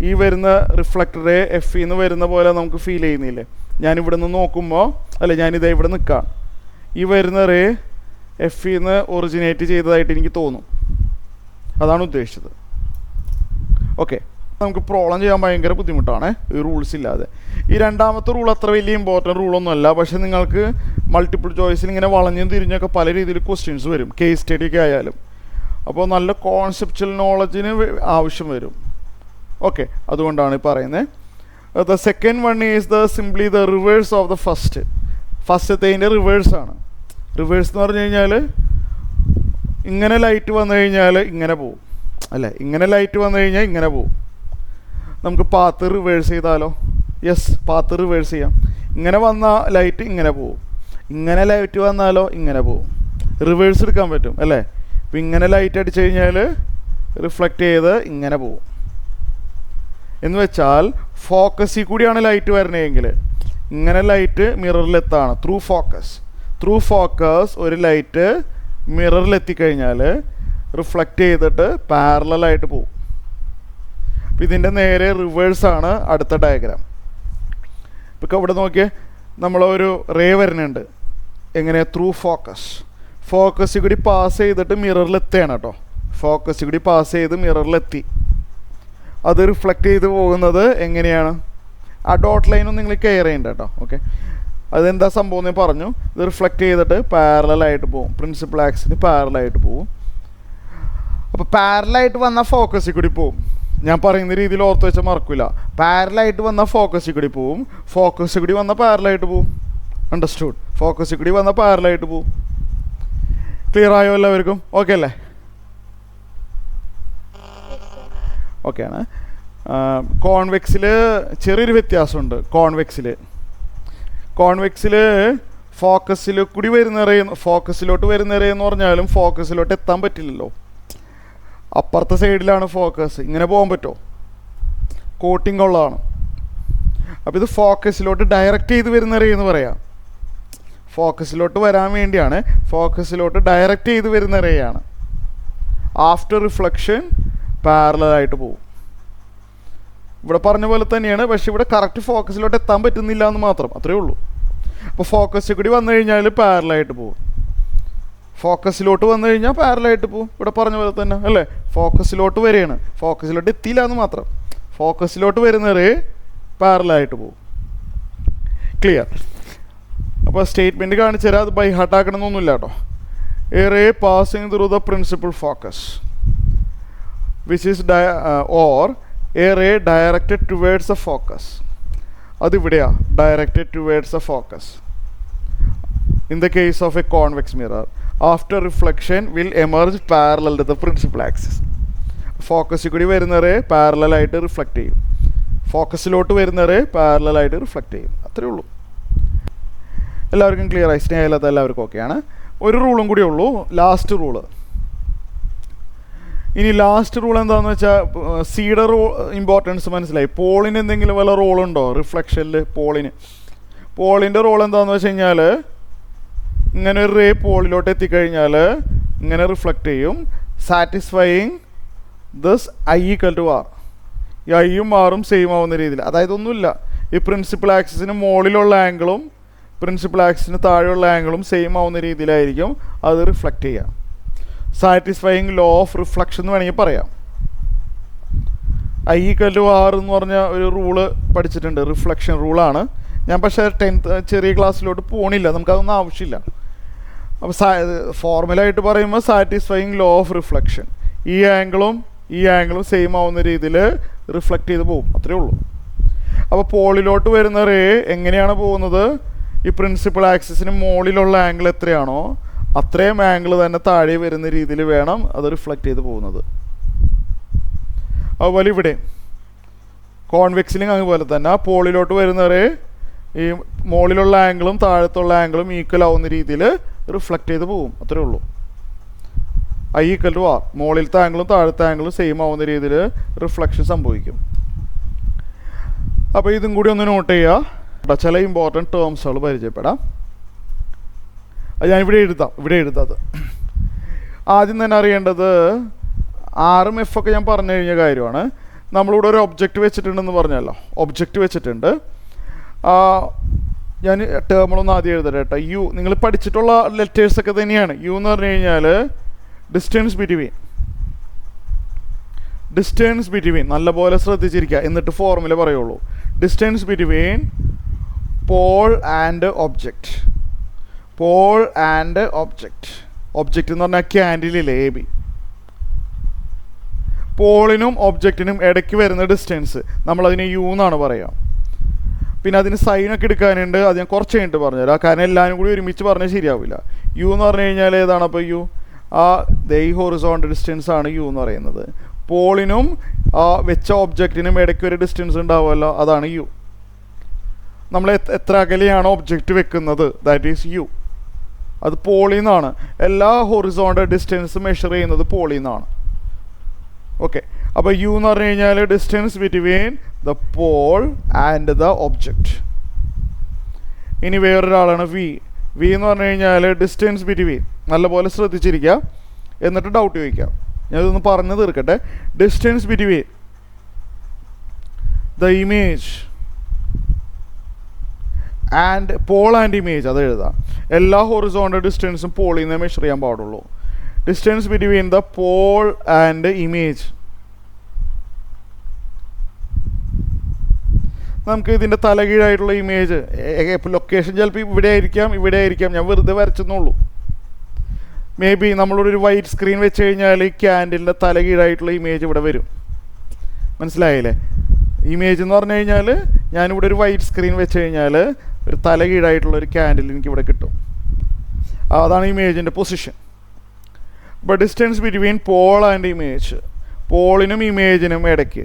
ഈ വരുന്ന റിഫ്ലക്ടറെ F ഇന്ന് വരുന്ന പോലെ നമുക്ക് ഫീൽ ചെയ്യുന്നില്ലേ? ഞാനിവിടെ നിന്ന് നോക്കുമ്പോൾ, ഞാനിത് ഇവിടെ നിൽക്കാം, ഈ വരുന്ന റേ എഫിൽ നിന്ന് ഒറിജിനേറ്റ് ചെയ്തതായിട്ട് എനിക്ക് തോന്നും. അതാണ് ഉദ്ദേശിച്ചത്. ഓക്കെ, നമുക്ക് പ്രോബ്ലം ചെയ്യാൻ ഭയങ്കര ബുദ്ധിമുട്ടാണ് ഈ റൂൾസ് ഇല്ലാതെ. ഈ രണ്ടാമത്തെ റൂൾ അത്ര വലിയ ഇമ്പോർട്ടൻറ്റ് റൂളൊന്നുമല്ല, പക്ഷേ നിങ്ങൾക്ക് മൾട്ടിപ്പിൾ ചോയ്സിൽ ഇങ്ങനെ വളഞ്ഞും തിരിഞ്ഞൊക്കെ പല രീതിയിൽ ക്വസ്റ്റ്യൻസ് വരും, കേസ് സ്റ്റഡിയൊക്കെ ആയാലും. അപ്പോൾ നല്ല കോൺസെപ്ച്വൽ നോളജിന് ആവശ്യം വരും. ഓക്കെ, അതുകൊണ്ടാണ് ഈ പറയുന്നത്. The second one is simply the reverse of the ഫസ്റ്റത്തേതിൻ്റെ റിവേഴ്സാണ്. റിവേഴ്സ് എന്ന് പറഞ്ഞു കഴിഞ്ഞാൽ ഇങ്ങനെ ലൈറ്റ് വന്നു കഴിഞ്ഞാൽ ഇങ്ങനെ പോവും, അല്ലേ? ഇങ്ങനെ ലൈറ്റ് വന്നു കഴിഞ്ഞാൽ ഇങ്ങനെ പോവും. നമുക്ക് പാത്ത് റിവേഴ്സ് ചെയ്താലോ? യെസ്, പാത്ത് റിവേഴ്സ് ചെയ്യാം. ഇങ്ങനെ വന്ന ലൈറ്റ് ഇങ്ങനെ പോവും, ഇങ്ങനെ ലൈറ്റ് വന്നാലോ ഇങ്ങനെ പോവും. റിവേഴ്സ് എടുക്കാൻ പറ്റും, അല്ലേ? ഇപ്പം ഇങ്ങനെ ലൈറ്റ് അടിച്ചു കഴിഞ്ഞാൽ റിഫ്ലക്റ്റ് ചെയ്ത് ഇങ്ങനെ പോവും. എന്ന് വെച്ചാൽ ഫോക്കസിൽ കൂടിയാണ് ലൈറ്റ് വരണതെങ്കിൽ ഇങ്ങനെ ലൈറ്റ് മിററിലെത്താണ് ത്രൂ ഫോക്കസ് ഒരു ലൈറ്റ് മിററിലെത്തിക്കഴിഞ്ഞാൽ റിഫ്ലക്റ്റ് ചെയ്തിട്ട് പാരലായിട്ട് പോവും. അപ്പോൾ ഇതിൻ്റെ നേരെ റിവേഴ്സാണ് അടുത്ത ഡയഗ്രാം. ഇപ്പോൾ ഇവിടെ നോക്കിയേ, നമ്മളൊരു റേ വരുന്നുണ്ട്. എങ്ങനെ? ത്രൂ ഫോക്കസിൽ കൂടി പാസ് ചെയ്തിട്ട് മിററിലെത്തുകയാണ് കേട്ടോ. ഫോക്കസിൽ കൂടി പാസ് ചെയ്ത് മിററിലെത്തി. അത് റിഫ്ലക്റ്റ് ചെയ്ത് പോകുന്നത് എങ്ങനെയാണ്? ആ ഡോട്ട് ലൈനും നിങ്ങൾ കെയർ ചെയ്യണ്ട കേട്ടോ. ഓക്കെ, അതെന്താ സംഭവം എന്ന് പറഞ്ഞു. ഇത് റിഫ്ലക്റ്റ് ചെയ്തിട്ട് പാരലായിട്ട് പോകും, പ്രിൻസിപ്പൽ ആക്സിന് പാരലായിട്ട് പോകും. അപ്പോൾ പാരലായിട്ട് വന്നാൽ ഫോക്കസിൽ കൂടി പോവും. ഞാൻ പറയുന്ന രീതിയിൽ ഓർത്ത് വെച്ചാൽ മറക്കില്ല. പാരലായിട്ട് വന്നാൽ ഫോക്കസിൽ കൂടി പോവും, ഫോക്കസിൽ കൂടി വന്നാൽ പാരലായിട്ട് പോവും. അണ്ടർസ്റ്റുഡ്? ഫോക്കസിൽ കൂടി വന്നാൽ പാരലായിട്ട് പോവും. ക്ലിയർ ആയോ എല്ലാവർക്കും? ഓക്കെ അല്ലേ? ഓക്കെ ആണ്. കോൺവെക്സിൽ ചെറിയൊരു വ്യത്യാസമുണ്ട്. കോൺവെക്സിൽ ഫോക്കസിലോട്ട് വരുന്ന റേ എന്ന് പറഞ്ഞാലും ഫോക്കസിലോട്ട് എത്താൻ പറ്റില്ലല്ലോ. അപ്പുറത്തെ സൈഡിലാണ് ഫോക്കസ്. ഇങ്ങനെ പോകാൻ പറ്റുമോ? കോട്ടിംഗ് ഉള്ളതാണ്. അപ്പോൾ ഇത് ഫോക്കസിലോട്ട് ഡയറക്റ്റ് ചെയ്ത് വരുന്ന റേ എന്ന് പറയാം. ഫോക്കസിലോട്ട് വരാൻ വേണ്ടിയാണ്, ഫോക്കസിലോട്ട് ഡയറക്റ്റ് ചെയ്ത് വരുന്ന റേ ആണ്. ആഫ്റ്റർ റിഫ്ലക്ഷൻ പാരലായിട്ട് പോകും. ഇവിടെ പറഞ്ഞ പോലെ തന്നെയാണ്, പക്ഷെ ഇവിടെ കറക്റ്റ് ഫോക്കസിലോട്ട് എത്താൻ പറ്റുന്നില്ല എന്ന് മാത്രം, അത്രയേ ഉള്ളൂ. അപ്പോൾ ഫോക്കസിൽ കൂടി വന്നു കഴിഞ്ഞാൽ പാരലായിട്ട് പോകും, ഫോക്കസിലോട്ട് വന്നു കഴിഞ്ഞാൽ പാരലായിട്ട് പോകും. ഇവിടെ പറഞ്ഞ പോലെ തന്നെ അല്ലേ? ഫോക്കസിലോട്ട് വരികയാണ്, ഫോക്കസിലോട്ട് എത്തിയില്ല എന്ന് മാത്രം. ഫോക്കസിലോട്ട് വരുന്നത് പാരലായിട്ട് പോകും. ക്ലിയർ? അപ്പോൾ സ്റ്റേറ്റ്മെൻറ്റ് കാണിച്ചു തരാം, അത് ബൈ ഹാർട്ടാക്കണമെന്നൊന്നുമില്ല കേട്ടോ. A ray passing through the principal focus which is or a ray directed towards a focus. അതിവിടെയാണ് directed towards a focus. In the case of a convex mirror after reflection will emerge parallel to the principal axis. ഫോക്കസിൽ കൂടി വരുന്നവരെ പാരലായിട്ട് reflect ചെയ്യും, ഫോക്കസിലോട്ട് വരുന്നവരെ പാരലായിട്ട് reflect ചെയ്യും. അത്രയേ ഉള്ളൂ. എല്ലാവർക്കും ക്ലിയർ ആയി? സ്നേഹമില്ലാത്ത എല്ലാവർക്കും ഓക്കെയാണ്. ഒരു റൂളും കൂടിയേ ഉള്ളൂ, ലാസ്റ്റ് റൂള്. ഇനി ലാസ്റ്റ് റൂൾ എന്താണെന്ന് വെച്ചാൽ സിയുടെ ഇമ്പോർട്ടൻസ് മനസ്സിലായി. പോളിന് എന്തെങ്കിലും വല്ല റോളുണ്ടോ റിഫ്ലക്ഷനിൽ? പോളിൻ്റെ റോൾ എന്താണെന്ന് വെച്ച് കഴിഞ്ഞാൽ ഇങ്ങനെ ഒരു റേ പോളിലോട്ട് എത്തിക്കഴിഞ്ഞാൽ ഇങ്ങനെ റിഫ്ലക്റ്റ് ചെയ്യും, satisfying this I equal to R. ഈ ഐയും ആറും സെയിം ആവുന്ന രീതിയിൽ, അതായത് ഒന്നുമില്ല, ഈ പ്രിൻസിപ്പൽ ആക്സിസിന് മുകളിലുള്ള ആംഗിളും പ്രിൻസിപ്പൽ ആക്സിസിന് താഴെയുള്ള ആംഗിളും സെയിം ആവുന്ന രീതിയിലായിരിക്കും അത് റിഫ്ലക്റ്റ് ചെയ്യുക. സാറ്റിസ്ഫൈയിങ് ലോ ഓഫ് റിഫ്ലക്ഷൻ എന്ന് വേണമെങ്കിൽ പറയാം. ഐ ഈക്വൽ ടു ആർ എന്ന് പറഞ്ഞ ഒരു റൂള് പഠിച്ചിട്ടുണ്ട്, റിഫ്ലക്ഷൻ റൂളാണ്. ഞാൻ പക്ഷേ 10th ചെറിയ ക്ലാസ്സിലോട്ട് പോണില്ല, നമുക്കതൊന്നും ആവശ്യമില്ല. അപ്പോൾ ഫോർമുലായിട്ട് പറയുമ്പോൾ സാറ്റിസ്ഫൈയിങ് ലോ ഓഫ് റിഫ്ലക്ഷൻ, ഈ ആംഗിളും സെയിം ആവുന്ന രീതിയിൽ റിഫ്ലക്റ്റ് ചെയ്ത് പോകും, അത്രയേ ഉള്ളൂ. അപ്പോൾ പോളിലോട്ട് വരുന്ന റേ എങ്ങനെയാണ് പോകുന്നത്? ഈ പ്രിൻസിപ്പൽ ആക്സിസിന് മുകളിലുള്ള ആംഗിൾ എത്രയാണോ അത്രയും ആംഗിൾ തന്നെ താഴെ വരുന്ന രീതിയിൽ വേണം അത് റിഫ്ലക്റ്റ് ചെയ്ത് പോകുന്നത്. അതുപോലെ ഇവിടെ കോൺവെക്സിലും അതുപോലെ തന്നെ പോളിലോട്ട് വരുന്നവരെ ഈ മുകളിലുള്ള ആംഗിളും താഴത്തുള്ള ആംഗിളും ഈക്വൽ ആവുന്ന രീതിയിൽ റിഫ്ലക്റ്റ് ചെയ്ത് പോകും, അത്രേ ഉള്ളൂ. ഐ ഈക്വൽ ടു ആർ, മുകളിലത്തെ ആംഗിളും താഴത്തെ ആംഗിളും സെയിം ആവുന്ന രീതിയിൽ റിഫ്ലക്ഷൻ സംഭവിക്കും. അപ്പോൾ ഇതും കൂടി ഒന്ന് നോട്ട് ചെയ്യുക. ചില ഇമ്പോർട്ടൻറ്റ് ടേംസുകൾ പരിചയപ്പെടാം. അത് ഞാൻ ഇവിടെ എഴുതാം. ആദ്യം തന്നെ അറിയേണ്ടത് ആറും എഫ് ഒക്കെ ഞാൻ പറഞ്ഞു കഴിഞ്ഞ കാര്യമാണ്. നമ്മളിവിടെ ഒരു ഒബ്ജക്റ്റ് വെച്ചിട്ടുണ്ടെന്ന് പറഞ്ഞല്ലോ, ഒബ്ജക്റ്റ് വെച്ചിട്ടുണ്ട്. ഞാൻ ടേമുകളൊന്നും ആദ്യം എഴുതട്ടെ കേട്ടോ. യു നിങ്ങൾ പഠിച്ചിട്ടുള്ള ലെറ്റേഴ്സൊക്കെ തന്നെയാണ്. യു എന്ന് പറഞ്ഞു കഴിഞ്ഞാൽ ഡിസ്റ്റൻസ് ബിറ്റ്വീൻ നല്ലപോലെ ശ്രദ്ധിച്ചിരിക്കുക, എന്നിട്ട് ഫോർമുല പറയുള്ളൂ. Distance between pole and object. Object എന്ന് പറഞ്ഞാൽ ക്യാൻഡിലില്ലേ, എ ബി. പോളിനും ഒബ്ജക്റ്റിനും ഇടയ്ക്ക് വരുന്ന ഡിസ്റ്റൻസ് നമ്മളതിന് യു എന്നാണ് പറയുക. പിന്നെ അതിന് സൈനൊക്കെ എടുക്കാനുണ്ട്, അത് ഞാൻ കുറച്ച് കഴിഞ്ഞിട്ട് പറഞ്ഞുതരാം, കാരണം എല്ലാവരും കൂടി ഒരുമിച്ച് പറഞ്ഞാൽ ശരിയാവില്ല. യു എന്ന് പറഞ്ഞു കഴിഞ്ഞാൽ ഏതാണ്? അപ്പോൾ യു ഈ ഹൊറിസോണ്ടൽ ഡിസ്റ്റൻസ് ആണ് യു എന്ന് പറയുന്നത്. പോളിനും വെച്ച ഒബ്ജക്റ്റിനും ഇടയ്ക്ക് ഒരു ഡിസ്റ്റൻസ് ഉണ്ടാവുമല്ലോ, അതാണ് യു. നമ്മൾ എത്ര അകലെയാണ് ഒബ്ജക്റ്റ് വെക്കുന്നത്, ദാറ്റ് ഈസ് യു. അത് പോളിൽ നിന്നാണ്. എല്ലാ ഹൊറിസോണ്ടൽ ഡിസ്റ്റൻസ് മെഷർ ചെയ്യുന്നത് പോളിൽ നിന്നാണ്. ഓക്കെ, അപ്പോൾ യു എന്ന് പറഞ്ഞു കഴിഞ്ഞാൽ distance between the pole and the object. ഇനി വേറൊരാളാണ് വി എന്ന് പറഞ്ഞു കഴിഞ്ഞാൽ ഡിസ്റ്റൻസ് ബിറ്റ്വീൻ. നല്ലപോലെ ശ്രദ്ധിച്ചിരിക്കുക, എന്നിട്ട് ഡൗട്ട് ചോദിക്കാം. ഞാനിതൊന്ന് പറഞ്ഞു തീർക്കട്ടെ. Distance between the image and pole and image, അത് എഴുതാം. എല്ലാ ഹൊറിസോണ്ടൽ ഡിസ്റ്റൻസും പോളിൽ നിന്ന് മെഷർ ചെയ്യാൻ പാടുള്ളൂ. Distance between the pole and image. നമുക്ക് ഇതിൻ്റെ തലകീഴായിട്ടുള്ള ഇമേജ്, ലൊക്കേഷൻ ചിലപ്പോൾ ഇവിടെ ആയിരിക്കാം. ഞാൻ വെറുതെ വരച്ചെന്നുള്ളൂ. മേ ബി നമ്മളോട് ഒരു വൈറ്റ് സ്ക്രീൻ വെച്ച് കഴിഞ്ഞാൽ ഈ ക്യാൻഡിലിൻ്റെ തലകീഴായിട്ടുള്ള ഇമേജ് ഇവിടെ വരും. മനസ്സിലായില്ലേ? ഇമേജ് എന്ന് പറഞ്ഞു കഴിഞ്ഞാൽ ഞാനിവിടെ ഒരു വൈറ്റ് സ്ക്രീൻ വെച്ച് കഴിഞ്ഞാൽ ഒരു തലകീഴായിട്ടുള്ള ഒരു ക്യാൻഡിൽ എനിക്കിവിടെ കിട്ടും. അതാണ് ഇമേജിൻ്റെ പൊസിഷൻ. അപ്പോൾ distance between pole and image, പോളിനും ഇമേജിനും ഇടയ്ക്ക്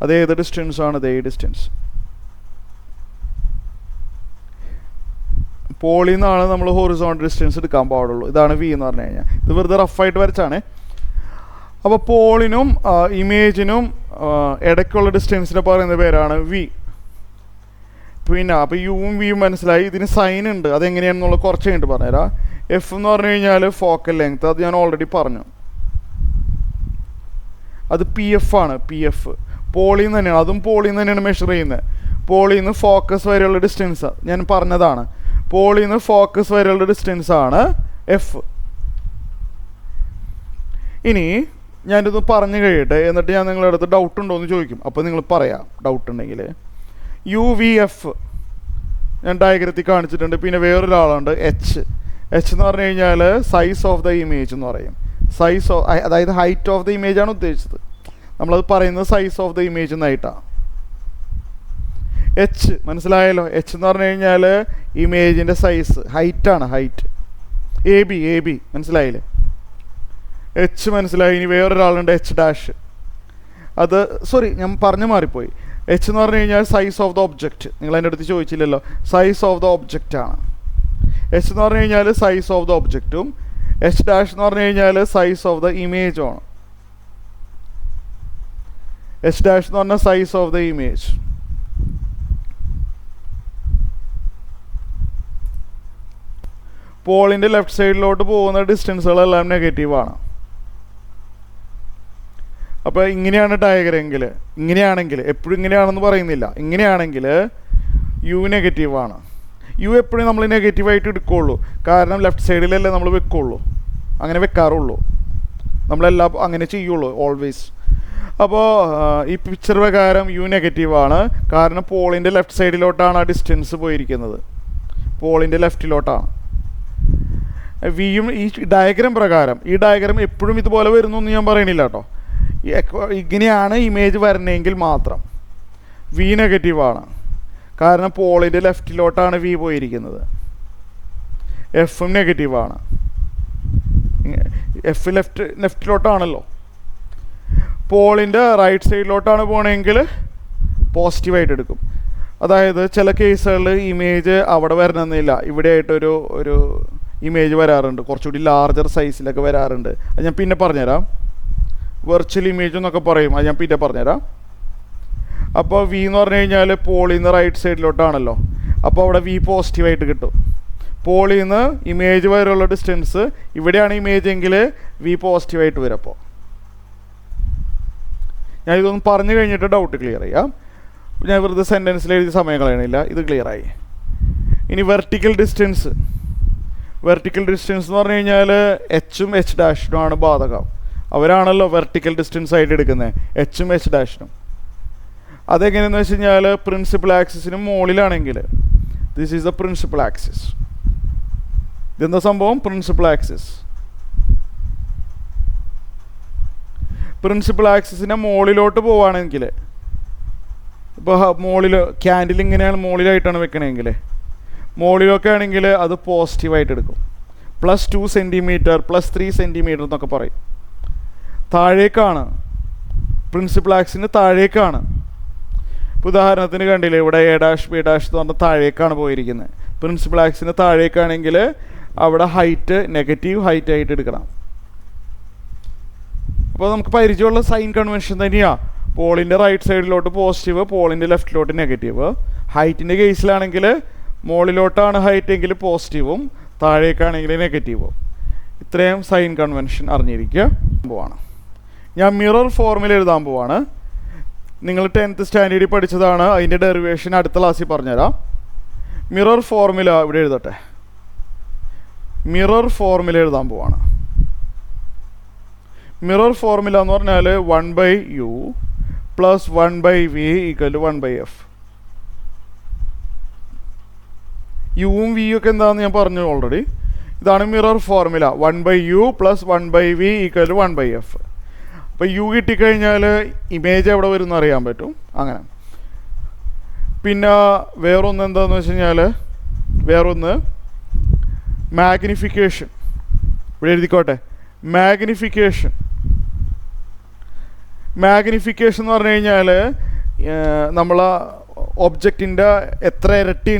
അത് ഏത് ഡിസ്റ്റൻസാണ്? അതേ ഡിസ്റ്റൻസ്. പോളിൽ നിന്നാണ് നമ്മൾ ഹൊറിസോണ്ടൽ ഡിസ്റ്റൻസ് എടുക്കാൻ പാടുള്ളൂ. ഇതാണ് വി എന്ന് പറഞ്ഞു കഴിഞ്ഞാൽ. ഇത് വെറുതെ റഫായിട്ട് വരച്ചാണ്. അപ്പോൾ പോളിനും ഇമേജിനും ഇടയ്ക്കുള്ള ഡിസ്റ്റൻസിനെ പറയുന്ന പേരാണ് വി. പിന്നെ അപ്പോൾ യുവും വിയും മനസ്സിലായി. ഇതിന് സൈൻ ഉണ്ട്, അതെങ്ങനെയാണെന്നുള്ള കുറച്ച് കഴിഞ്ഞിട്ട് പറഞ്ഞുതരാം. എഫ് എന്ന് പറഞ്ഞു കഴിഞ്ഞാൽ ഫോക്കൽ ലെങ്ത്, അത് ഞാൻ ഓൾറെഡി പറഞ്ഞു. അത് പി എഫ് ആണ്. പോളിൽ നിന്ന് തന്നെയാണ്, അതും പോളിൽ നിന്ന് തന്നെയാണ് മെഷർ ചെയ്യുന്നത്. പോളിൽ നിന്ന് ഫോക്കസ് വരെയുള്ള ഡിസ്റ്റൻസ് ഞാൻ പറഞ്ഞതാണ്. പോളിൽ നിന്ന് ഫോക്കസ് വരെയുള്ള ഡിസ്റ്റൻസ് ആണ് എഫ്. ഇനി ഞാനിത് പറഞ്ഞു കഴിയട്ടെ, എന്നിട്ട് ഞാൻ നിങ്ങളുടെ അടുത്ത് ഡൗട്ട് ഉണ്ടോ എന്ന് ചോദിക്കും. അപ്പോൾ നിങ്ങൾ പറയാം ഡൗട്ട് ഉണ്ടെങ്കിൽ. യു വി എഫ് ഞാൻ ഡയഗ്രത്തിൽ കാണിച്ചിട്ടുണ്ട്. പിന്നെ വേറൊരാളുണ്ട് എച്ച് എന്ന് പറഞ്ഞു കഴിഞ്ഞാൽ സൈസ് ഓഫ് ദ ഇമേജ് എന്ന് പറയും. അതായത് ഹൈറ്റ് ഓഫ് ദ ഇമേജ് ആണ് ഉദ്ദേശിച്ചത്. നമ്മളത് പറയുന്നത് സൈസ് ഓഫ് ദ ഇമേജ് എന്നായിട്ടാണ്. എച്ച് മനസ്സിലായല്ലോ? എച്ച് എന്ന് പറഞ്ഞു കഴിഞ്ഞാൽ ഇമേജിൻ്റെ സൈസ്, ഹൈറ്റാണ്. ഹൈറ്റ് എ ബി മനസ്സിലായില്ലേ? എച്ച് മനസ്സിലായി. ഇനി വേറൊരാളുണ്ട് എച്ച് ഡാഷ്. അത് സോറി, ഞാൻ പറഞ്ഞു മാറിപ്പോയി. എച്ച് എന്ന് പറഞ്ഞു കഴിഞ്ഞാൽ സൈസ് ഓഫ് ദ ഒബ്ജക്റ്റ്. നിങ്ങൾ എൻ്റെ അടുത്ത് ചോദിച്ചില്ലല്ലോ. സൈസ് ഓഫ് ദ ഒബ്ജക്റ്റ് ആണ്. എച്ച് എന്ന് പറഞ്ഞു കഴിഞ്ഞാൽ സൈസ് ഓഫ് ദ ഒബ്ജക്റ്റും എച്ച് ഡാഷ് എന്ന് പറഞ്ഞു കഴിഞ്ഞാൽ സൈസ് ഓഫ് ദ ഇമേജും ആണ്. എച്ച് ഡാഷ് എന്ന് പറഞ്ഞാൽ സൈസ് ഓഫ് ദ ഇമേജ്. പോളിൻ്റെ ലെഫ്റ്റ് സൈഡിലോട്ട് പോകുന്ന ഡിസ്റ്റൻസുകളെല്ലാം നെഗറ്റീവാണ്. അപ്പോൾ ഇങ്ങനെയാണ് ഡയഗ്രാമെങ്കിൽ. ഇങ്ങനെയാണെങ്കിൽ, എപ്പോഴും ഇങ്ങനെയാണെന്ന് പറയുന്നില്ല, ഇങ്ങനെയാണെങ്കിൽ യു നെഗറ്റീവാണ്. യു എപ്പോഴും നമ്മൾ നെഗറ്റീവായിട്ട് എടുക്കുകയുള്ളൂ, കാരണം ലെഫ്റ്റ് സൈഡിലല്ലേ നമ്മൾ വെക്കുകയുള്ളൂ, അങ്ങനെ വെക്കാറുള്ളൂ, നമ്മളെല്ലാം അങ്ങനെ ചെയ്യുള്ളൂ ഓൾവേസ്. അപ്പോൾ ഈ പിക്ചർ പ്രകാരം യു നെഗറ്റീവാണ്, കാരണം പോളിൻ്റെ ലെഫ്റ്റ് സൈഡിലോട്ടാണ് ആ ഡിസ്റ്റൻസ് പോയിരിക്കുന്നത്. പോളിൻ്റെ ലെഫ്റ്റിലോട്ടാണ്. വിയും ഈ ഡയഗ്രാം പ്രകാരം, ഈ ഡയഗ്രാം എപ്പോഴും ഇതുപോലെ വരുന്നു എന്ന് ഞാൻ പറയണില്ല കേട്ടോ. ഇങ്ങനെയാണ് ഇമേജ് വരണമെങ്കിൽ മാത്രം വി നെഗറ്റീവാണ്, കാരണം പോളിൻ്റെ ലെഫ്റ്റിലോട്ടാണ് വി പോയിരിക്കുന്നത്. എഫും നെഗറ്റീവാണ്. എഫ് ലെഫ്റ്റിലോട്ടാണല്ലോ. പോളിൻ്റെ റൈറ്റ് സൈഡിലോട്ടാണ് പോകണമെങ്കിൽ പോസിറ്റീവായിട്ട് എടുക്കും. അതായത് ചില കേസുകളിൽ ഇമേജ് അവിടെ വരണമെന്നില്ല, ഇവിടെ ആയിട്ടൊരു ഇമേജ് വരാറുണ്ട്, കുറച്ചുകൂടി ലാർജർ സൈസിലൊക്കെ വരാറുണ്ട്. അത് ഞാൻ പിന്നെ പറഞ്ഞുതരാം. വെർച്വൽ ഇമേജ് എന്നൊക്കെ പറയും, അത് ഞാൻ പിന്നെ പറഞ്ഞുതരാം. അപ്പോൾ വി എന്ന് പറഞ്ഞു കഴിഞ്ഞാൽ പോളിൽ നിന്ന് റൈറ്റ് സൈഡിലോട്ടാണല്ലോ, അപ്പോൾ അവിടെ വി പോസിറ്റീവായിട്ട് കിട്ടും. പോളിൽ നിന്ന് ഇമേജ് വരെയുള്ള ഡിസ്റ്റൻസ്, ഇവിടെയാണ് ഇമേജ് എങ്കിൽ വി പോസിറ്റീവായിട്ട് വരും. അപ്പോൾ ഞാൻ ഇതൊന്ന് പറഞ്ഞു കഴിഞ്ഞിട്ട് ഡൗട്ട് ക്ലിയർ ചെയ്യാം. ഞാൻ വെറുതെ സെൻറ്റൻസിൽ എഴുതിയ സമയം കളയണില്ല, ഇത് ക്ലിയറായി. ഇനി വെർട്ടിക്കൽ ഡിസ്റ്റൻസ് എന്ന് പറഞ്ഞു കഴിഞ്ഞാൽ എച്ചും എച്ച് ഡാഷിനും ആണ് ബാധകം. അവരാണല്ലോ വെർട്ടിക്കൽ ഡിസ്റ്റൻസ് ആയിട്ട് എടുക്കുന്നത്, എച്ചും എച്ച് ഡാഷിനും. അതെങ്ങനെയെന്ന് വെച്ച് കഴിഞ്ഞാൽ പ്രിൻസിപ്പൽ ആക്സിസിന് മുകളിലാണെങ്കിൽ this is the principal axis. ഇതെന്താ സംഭവം? Principal axis. പ്രിൻസിപ്പൽ ആക്സിസിൻ്റെ മുകളിലോട്ട് പോവുകയാണെങ്കിൽ, ഇപ്പോൾ മുകളിൽ ക്യാൻഡിൽ ഇങ്ങനെയാണ് മുകളിലായിട്ടാണ് വെക്കണമെങ്കിൽ, മുകളിലൊക്കെ ആണെങ്കിൽ അത് പോസിറ്റീവായിട്ട് എടുക്കും. +2 സെൻറ്റിമീറ്റർ +3 സെൻറ്റിമീറ്റർ എന്നൊക്കെ പറയും. താഴേക്കാണ്, പ്രിൻസിപ്പൽ ആക്സിന് താഴേക്കാണ്. ഉദാഹരണത്തിന് കണ്ടില്ലേ, ഇവിടെ A' B' എന്ന് പറഞ്ഞാൽ താഴേക്കാണ് പോയിരിക്കുന്നത്. പ്രിൻസിപ്പൽ ആക്സിന് താഴേക്കാണെങ്കിൽ അവിടെ ഹൈറ്റ് നെഗറ്റീവ് ഹൈറ്റ് ആയിട്ട് എടുക്കണം. അപ്പോൾ നമുക്ക് പരിചയമുള്ള സൈൻ കൺവെൻഷൻ തന്നെയാണ്. പോളിൻ്റെ റൈറ്റ് സൈഡിലോട്ട് പോസിറ്റീവ്, പോളിൻ്റെ ലെഫ്റ്റിലോട്ട് നെഗറ്റീവ്. ഹൈറ്റിൻ്റെ കേസിലാണെങ്കിൽ മുകളിലോട്ടാണ് ഹൈറ്റ് എങ്കിൽ പോസിറ്റീവും, താഴേക്കാണെങ്കിൽ നെഗറ്റീവും. ഇത്രയും സൈൻ കൺവെൻഷൻ അറിഞ്ഞിരിക്കുക പോവാണ്. ഞാൻ മിറർ ഫോർമുല എഴുതാൻ പോവാണ്. നിങ്ങൾ 10th സ്റ്റാൻഡേർഡിൽ പഠിച്ചതാണ്. അതിൻ്റെ ഡെറിവേഷൻ അടുത്ത ക്ലാസ്സിൽ പറഞ്ഞുതരാം. മിറർ ഫോർമുല ഇവിടെ എഴുതട്ടെ. മിറർ ഫോർമുല എഴുതാൻ പോവാണ്. മിറർ ഫോർമുല എന്ന് പറഞ്ഞാൽ 1/u + 1/v = 1/f. യുവും വിയും ഒക്കെ എന്താണെന്ന് ഞാൻ പറഞ്ഞു ഓൾറെഡി. ഇതാണ് mirror formula. 1/u + 1/v = 1/f. അപ്പോൾ യു കിട്ടിക്കഴിഞ്ഞാൽ ഇമേജ് എവിടെ വരും എന്ന് അറിയാൻ പറ്റും. അങ്ങനെ പിന്നെ വേറൊന്ന് എന്താണെന്ന് വെച്ച് കഴിഞ്ഞാൽ, വേറൊന്ന് മാഗ്നിഫിക്കേഷൻ. ഇവിടെ എഴുതിക്കോട്ടെ, മാഗ്നിഫിക്കേഷൻ എന്ന് പറഞ്ഞു കഴിഞ്ഞാൽ നമ്മൾ ഒബ്ജക്റ്റിൻ്റെ എത്ര ഇരട്ടി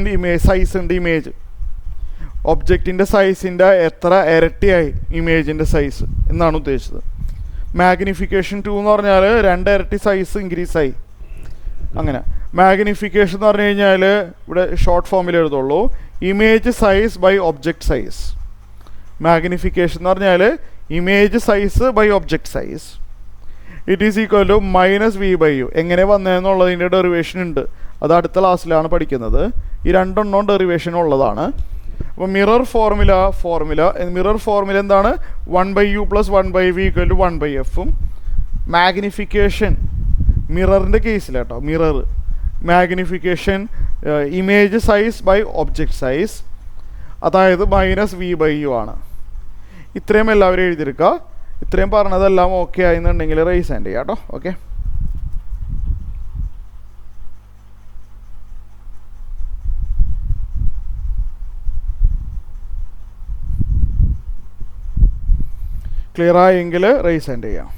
സൈസ് ഉണ്ട് ഇമേജ്, ഒബ്ജക്റ്റിൻ്റെ സൈസിൻ്റെ എത്ര ഇരട്ടിയായി ഇമേജിൻ്റെ സൈസ് എന്നാണ് ഉദ്ദേശിച്ചത്. മാഗ്നിഫിക്കേഷൻ 2 എന്ന് പറഞ്ഞാൽ 2 ഇരട്ടി സൈസ് ഇൻക്രീസ് ആയി. അങ്ങനെ മാഗ്നിഫിക്കേഷൻ എന്ന് പറഞ്ഞു കഴിഞ്ഞാൽ ഇവിടെ ഷോർട്ട് ഫോമിൽ എഴുതുള്ളൂ, image size by object size. Magnification എന്ന് പറഞ്ഞാൽ image size by object size. It is equal to -v/u. എങ്ങനെ വന്നതെന്നുള്ളതിൻ്റെ ഡെറിവേഷൻ ഉണ്ട്, അത് അടുത്ത ക്ലാസ്സിലാണ് പഠിക്കുന്നത്. ഈ രണ്ടെണ്ണം ഡെറിവേഷൻ ഉള്ളതാണ്. അപ്പോൾ മിറർ ഫോർമുല എന്താണ്? 1/u + 1/v = 1/f. മാഗ്നിഫിക്കേഷൻ മിററിൻ്റെ കേസിലാട്ടോ, mirror magnification image size by object size, അതായത് -v/u ആണ്. ഇത്രയും എല്ലാവരും എഴുതിയെടുക്കുക. ഇത്രയും പറഞ്ഞതെല്ലാം ഓക്കെ ആയെന്നുണ്ടെങ്കിൽ റൈസ് ഹാൻഡ് ചെയ്യാം കേട്ടോ. ഓക്കെ, ക്ലിയർ ആയെങ്കിൽ റൈസ് ഹാൻഡ് ചെയ്യാം.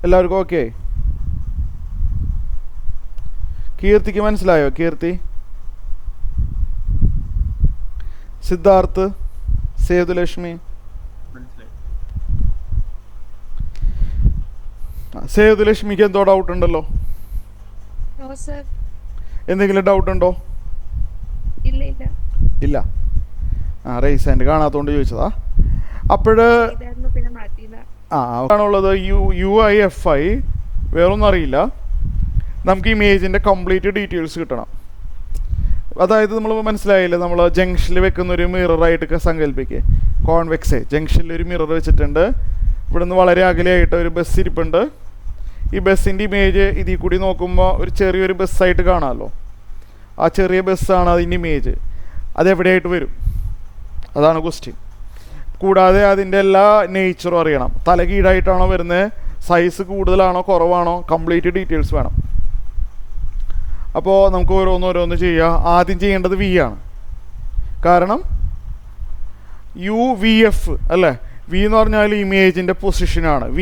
എല്ലാവർക്കും ഓക്കെ? കീർത്തിക്ക് മനസ്സിലായോ? കീർത്തി, സിദ്ധാർത്ഥ്, സേതുലക്ഷ്മി, സേതുലക്ഷ്മിക്ക് എന്തോ ഡൗട്ട് ഉണ്ടല്ലോ? എന്തെങ്കിലും ഡൗട്ട് ഉണ്ടോ? ഇല്ല. റൈസ് ഹാൻഡ് കാണാത്തോണ്ട് ചോദിച്ചതാ. അപ്പോഴ് ആണുള്ളത് UIFI, വേറൊന്നും അറിയില്ല. നമുക്ക് ഇമേജിൻ്റെ കംപ്ലീറ്റ് ഡീറ്റെയിൽസ് കിട്ടണം. അതായത് നമ്മൾ മനസ്സിലായില്ലേ, നമ്മൾ ജംഗ്ഷനിൽ വെക്കുന്ന ഒരു മിററായിട്ടൊക്കെ സങ്കല്പിക്കുക. കോൺവെക്സ് ജംഗ്ഷനിൽ ഒരു മിറർ വെച്ചിട്ടുണ്ട്. ഇവിടെ നിന്ന് വളരെ അകലെയായിട്ട് ഒരു ബസ് ഇരിപ്പുണ്ട്. ഈ ബസ്സിൻ്റെ ഇമേജ് ഇതിൽ കൂടി നോക്കുമ്പോൾ ഒരു ചെറിയൊരു ബസ്സായിട്ട് കാണാമല്ലോ. ആ ചെറിയ ബസ്സാണ് അതിൻ്റെ ഇമേജ്. അതെവിടെയായിട്ട് വരും? അതാണ് ക്വസ്റ്റ്യൻ. കൂടാതെ അതിൻ്റെ എല്ലാ നേച്ചറും അറിയണം. തലകീഴായിട്ടാണോ വരുന്നത്, സൈസ് കൂടുതലാണോ കുറവാണോ, കംപ്ലീറ്റ് ഡീറ്റെയിൽസ് വേണം. അപ്പോൾ നമുക്ക് ഓരോന്ന് ചെയ്യുക. ആദ്യം ചെയ്യേണ്ടത് V ആണ്. കാരണം UVF അല്ലേ? V എന്ന് പറഞ്ഞാൽ ഇമേജിൻ്റെ പൊസിഷനാണ്. V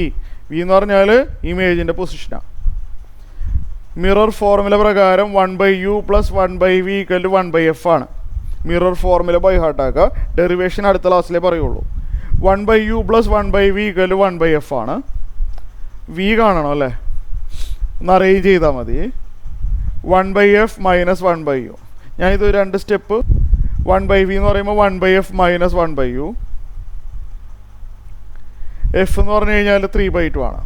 എന്ന് പറഞ്ഞാൽ ഇമേജിൻ്റെ പൊസിഷനാണ്. മിറർ ഫോർമുല പ്രകാരം 1/u + 1/v = 1/f ആണ്. മിറർ ഫോർമുല ബൈ ഹാർട്ടാക്കുക. ഡെറിവേഷൻ അടുത്ത ക്ലാസ്സിലേ പറയുള്ളൂ. 1/u + 1/v = 1/f ആണ്. V കാണണം അല്ലേ? ഒന്ന് അറേഞ്ച് ചെയ്താൽ മതി. 1/f - 1/u. ഞാനിത് 2 സ്റ്റെപ്പ്. 1/v എന്ന് പറയുമ്പോൾ 1/f - 1/u. F എന്ന് പറഞ്ഞു കഴിഞ്ഞാൽ 3/2 ആണ്.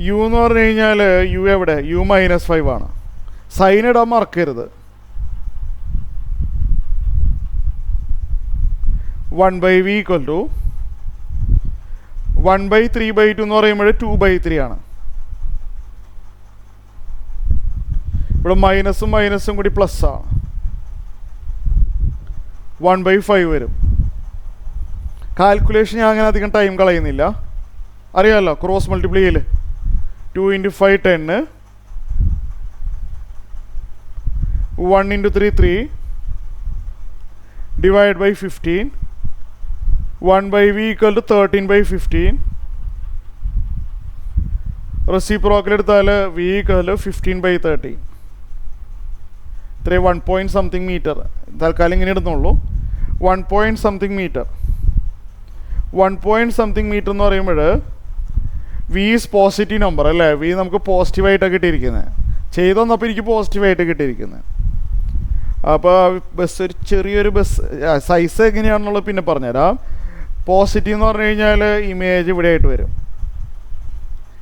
യു എന്ന് പറഞ്ഞു കഴിഞ്ഞാൽ യു എവിടെ, യു -5 ആണ്. സൈൻ ഇടാൻ മറക്കരുത്. 1/v = 1/3/2 എന്ന് പറയുമ്പോൾ 2/3 ആണ്. ഇവിടെ മൈനസും മൈനസും കൂടി പ്ലസ് ആണ്. 1/5 വരും. കാൽക്കുലേഷൻ ഞാൻ അങ്ങനെ അധികം ടൈം കളയുന്നില്ല, അറിയാമല്ലോ. ക്രോസ് മൾട്ടിപ്ലൈ ചെയ്യല് 2 × 5 10, 1 × 3 3, ഡിവൈഡ് ബൈ 15, 1/v = 13/15. റെസിപ്രോക്കൽ എടുത്താൽ v = 15/13. ഇത്രയും 1 point something മീറ്റർ. തൽക്കാലം ഇങ്ങനെ ഇടുന്നുള്ളൂ. 1 point something metre. 1 point something metre എന്ന് പറയുമ്പോൾ വി ഈസ് പോസിറ്റീവ് നമ്പർ അല്ലേ. വി നമുക്ക് പോസിറ്റീവായിട്ടാണ് കിട്ടിയിരിക്കുന്നത്. ചെയ്തു വന്നപ്പോൾ എനിക്ക് പോസിറ്റീവായിട്ട് കിട്ടിയിരിക്കുന്നത്. അപ്പോൾ ബസ് ഒരു ചെറിയൊരു ബസ് സൈസ് എങ്ങനെയാണെന്നുള്ളത് പിന്നെ പറഞ്ഞുതരാം. പോസിറ്റീവ് എന്ന് പറഞ്ഞു കഴിഞ്ഞാൽ ഇമേജ് ഇവിടെ ആയിട്ട് വരും.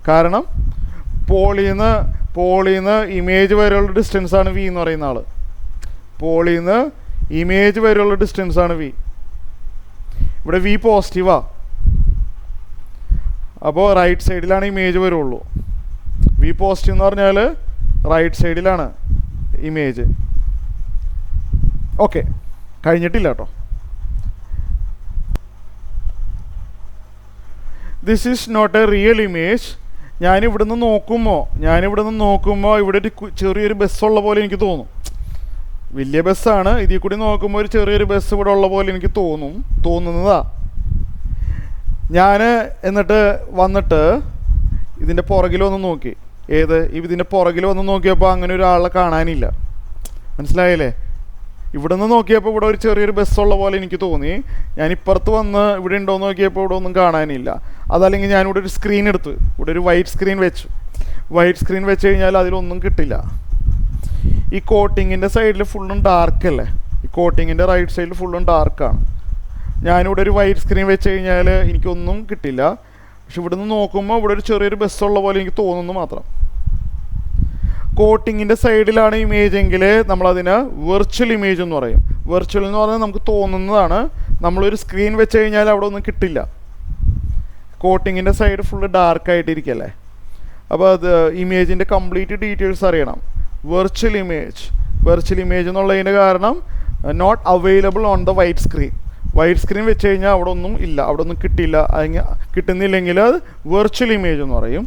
കാരണം പോളിന്ന് ഇമേജ് വരെയുള്ള ഡിസ്റ്റൻസാണ് വി എന്ന് പറയുന്ന ആൾ. പോളിന്ന് ഇമേജ് വരെയുള്ള ഡിസ്റ്റൻസാണ് വി. ഇവിടെ വി പോസിറ്റീവാ. അപ്പോൾ റൈറ്റ് സൈഡിലാണ് ഇമേജ് വരുള്ളൂ. വി പോസിറ്റീവ് എന്ന് പറഞ്ഞാൽ റൈറ്റ് സൈഡിലാണ് ഇമേജ്. ഓക്കെ, കഴിഞ്ഞിട്ടില്ല കേട്ടോ. This is not a real image. ഞാനിവിടെ നിന്ന് നോക്കുമ്പോൾ ഇവിടെ ഒരു ചെറിയൊരു ബസ്സുള്ള പോലെ എനിക്ക് തോന്നും. വലിയ ബസ്സാണ്. ഇതിൽ കൂടി നോക്കുമ്പോൾ ഒരു ചെറിയൊരു ബസ് ഇവിടെ ഉള്ള പോലെ എനിക്ക് തോന്നുന്നതാ. ഞാൻ എന്നിട്ട് വന്നിട്ട് ഇതിൻ്റെ പുറകിലൊന്ന് നോക്കി. ഇതിൻ്റെ പുറകിലൊന്ന് നോക്കിയപ്പോൾ അങ്ങനെ ഒരാളെ കാണാനില്ല. മനസ്സിലായില്ലേ? ഇവിടെ നിന്ന് നോക്കിയപ്പോൾ ഇവിടെ ഒരു ചെറിയൊരു ബസ്സുള്ള പോലെ എനിക്ക് തോന്നി. ഞാൻ ഇപ്പുറത്ത് വന്ന് ഇവിടെ ഉണ്ടോയെന്ന് നോക്കിയപ്പോൾ ഇവിടെ ഒന്നും കാണാനില്ല. അതല്ലെങ്കിൽ ഞാനിവിടെ ഒരു സ്ക്രീൻ എടുത്ത് ഇവിടെ ഒരു വൈറ്റ് സ്ക്രീൻ വെച്ചു. വൈറ്റ് സ്ക്രീൻ വെച്ച് കഴിഞ്ഞാൽ അതിലൊന്നും കിട്ടില്ല. ഈ കോട്ടിങ്ങിൻ്റെ സൈഡിൽ ഫുള്ളും ഡാർക്കല്ലേ. ഈ കോട്ടിങ്ങിൻ്റെ റൈറ്റ് സൈഡിൽ ഫുള്ളും ഡാർക്കാണ്. ഞാനിവിടെ ഒരു വൈറ്റ് സ്ക്രീൻ വെച്ച് കഴിഞ്ഞാൽ എനിക്കൊന്നും കിട്ടില്ല. പക്ഷെ ഇവിടെ നിന്ന് നോക്കുമ്പോൾ ഇവിടെ ഒരു ചെറിയൊരു ബസ്സുള്ള പോലെ എനിക്ക് തോന്നുന്നു മാത്രം. കോട്ടിങ്ങിൻ്റെ സൈഡിലാണ് ഇമേജ് എങ്കിൽ നമ്മളതിന് വെർച്വൽ ഇമേജ് എന്ന് പറയും. വെർച്വൽ എന്ന് പറഞ്ഞാൽ നമുക്ക് തോന്നുന്നതാണ്. നമ്മളൊരു സ്ക്രീൻ വെച്ച് കഴിഞ്ഞാൽ അവിടെ ഒന്നും കിട്ടില്ല. കോട്ടിങ്ങിൻ്റെ സൈഡ് ഫുള്ള് ഡാർക്കായിട്ടിരിക്കല്ലേ. അപ്പോൾ അത് ഇമേജിൻ്റെ കംപ്ലീറ്റ് ഡീറ്റെയിൽസ് അറിയണം. വെർച്വൽ ഇമേജ് എന്നുള്ളതിൻ്റെ കാരണം not available on the white screen. White screen വെച്ച് കഴിഞ്ഞാൽ അവിടെ ഒന്നും ഇല്ല, അവിടെ ഒന്നും കിട്ടുന്നില്ലെങ്കിൽ അത് വെർച്വൽ ഇമേജ് എന്ന് പറയും.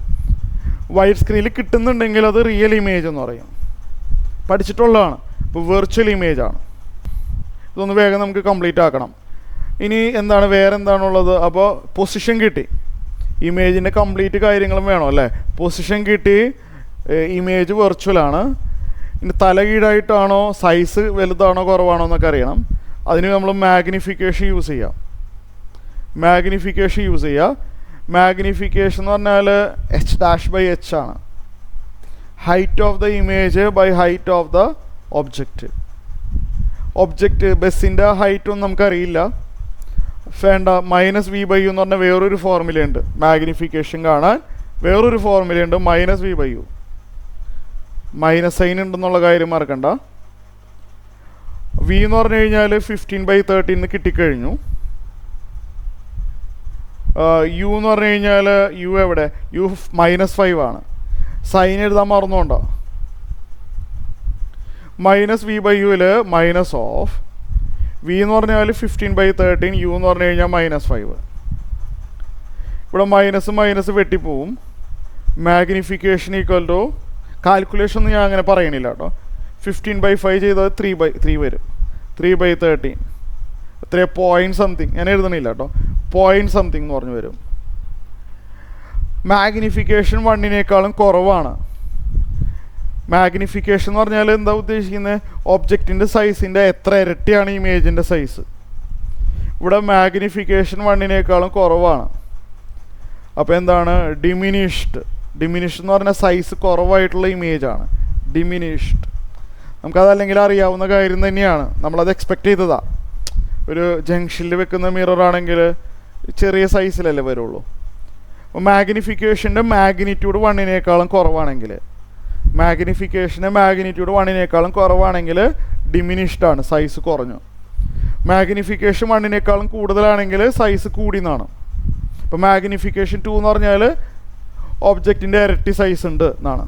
വൈറ്റ് സ്ക്രീനിൽ കിട്ടുന്നുണ്ടെങ്കിൽ അത് റിയൽ ഇമേജ് എന്ന് പറയും. പഠിച്ചിട്ടുള്ളതാണ്. ഇപ്പോൾ വെർച്വൽ ഇമേജാണ്. ഇതൊന്ന് വേഗം നമുക്ക് കംപ്ലീറ്റ് ആക്കണം. ഇനി വേറെ എന്താണുള്ളത്? അപ്പോൾ പൊസിഷൻ കിട്ടി. ഇമേജിൻ്റെ കംപ്ലീറ്റ് കാര്യങ്ങളും വേണം അല്ലേ. പൊസിഷൻ കിട്ടി. ഇമേജ് വെർച്വലാണ്. ഇനി തലകീഴായിട്ടാണോ, സൈസ് വലുതാണോ കുറവാണോ എന്നൊക്കെ അറിയണം. അതിന് നമ്മൾ മാഗ്നിഫിക്കേഷൻ യൂസ് ചെയ്യാം. മാഗ്നിഫിക്കേഷൻ എന്ന് പറഞ്ഞാൽ h'/h ആണ്. Height of the image by height of the object. ബസ്സിൻ്റെ ഹൈറ്റൊന്നും നമുക്കറിയില്ല, വേണ്ട. -v/u എന്ന് പറഞ്ഞാൽ വേറൊരു ഫോർമുലയുണ്ട്. മാഗ്നിഫിക്കേഷൻ കാണാൻ വേറൊരു ഫോർമുലയുണ്ട്, -v/u. മൈനസ് സൈൻ ഉണ്ടെന്നുള്ള കാര്യം മറക്കണ്ട. വി എന്ന് പറഞ്ഞു കഴിഞ്ഞാൽ 15/13 കിട്ടിക്കഴിഞ്ഞു. യു എന്ന് പറഞ്ഞു കഴിഞ്ഞാൽ യു എവിടെ, യു -5 ആണ്. സൈൻ എഴുതാൻ മറന്നുകൊണ്ടോ? -v/u മൈനസ് ഓഫ് വി എന്ന് പറഞ്ഞാൽ 15/13, യു എന്ന് പറഞ്ഞു കഴിഞ്ഞാൽ -5. ഇവിടെ മൈനസ് വെട്ടിപ്പോവും. മാഗ്നിഫിക്കേഷൻ ഈക്വൽ ടു, കാൽക്കുലേഷൻ ഒന്നും ഞാൻ അങ്ങനെ പറയണില്ല കേട്ടോ. 15/5 ചെയ്താൽ 3/3 വരും. 3/13 എത്ര, പോയിൻറ്റ് സംതിങ്. ഞാൻ എഴുതണില്ല കേട്ടോ, പോയിൻറ്റ് സംതിങ് എന്ന് പറഞ്ഞു വരും. മാഗ്നിഫിക്കേഷൻ 1 കുറവാണ്. മാഗ്നിഫിക്കേഷൻ എന്ന് പറഞ്ഞാൽ എന്താ ഉദ്ദേശിക്കുന്നത്? ഒബ്ജക്റ്റിൻ്റെ സൈസിൻ്റെ എത്ര ഇരട്ടിയാണ് ഇമേജിൻ്റെ സൈസ്. ഇവിടെ മാഗ്നിഫിക്കേഷൻ 1 കുറവാണ്. അപ്പോൾ എന്താണ്? ഡിമിനിഷ്ഡ് എന്ന് പറഞ്ഞാൽ സൈസ് കുറവായിട്ടുള്ള ഇമേജാണ് ഡിമിനിഷ്ഡ്. നമുക്കതല്ലെങ്കിൽ അറിയാവുന്ന കാര്യം തന്നെയാണ്, നമ്മളത് എക്സ്പെക്റ്റ് ചെയ്തതാണ്. ഒരു ജംഗ്ഷനിൽ വെക്കുന്ന മിറർ ആണെങ്കിൽ ചെറിയ സൈസിലല്ലേ വരുള്ളൂ. മാഗ്നിഫിക്കേഷൻ്റെ മാഗ്നിറ്റ്യൂഡ് 1-നേക്കാളും കുറവാണെങ്കിൽ, മാഗ്നിറ്റ്യൂഡ് 1-നേക്കാളും കുറവാണെങ്കിൽ ഡിമിനിഷ്ഡ് ആണ്, സൈസ് കുറഞ്ഞു. മാഗ്നിഫിക്കേഷൻ 1-നേക്കാളും കൂടുതലാണെങ്കിൽ സൈസ് കൂടി എന്നാണ്. ഇപ്പോൾ മാഗ്നിഫിക്കേഷൻ 2 എന്ന് പറഞ്ഞാൽ ഒബ്ജക്റ്റിൻ്റെ ഇരട്ടി സൈസ് ഉണ്ട് എന്നാണ്.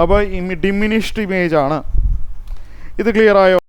അപ്പോൾ ഡിമിനിഷ്ഡ് ഇമേജ് ആണ്. ഇത് ക്ലിയർ ആയോ?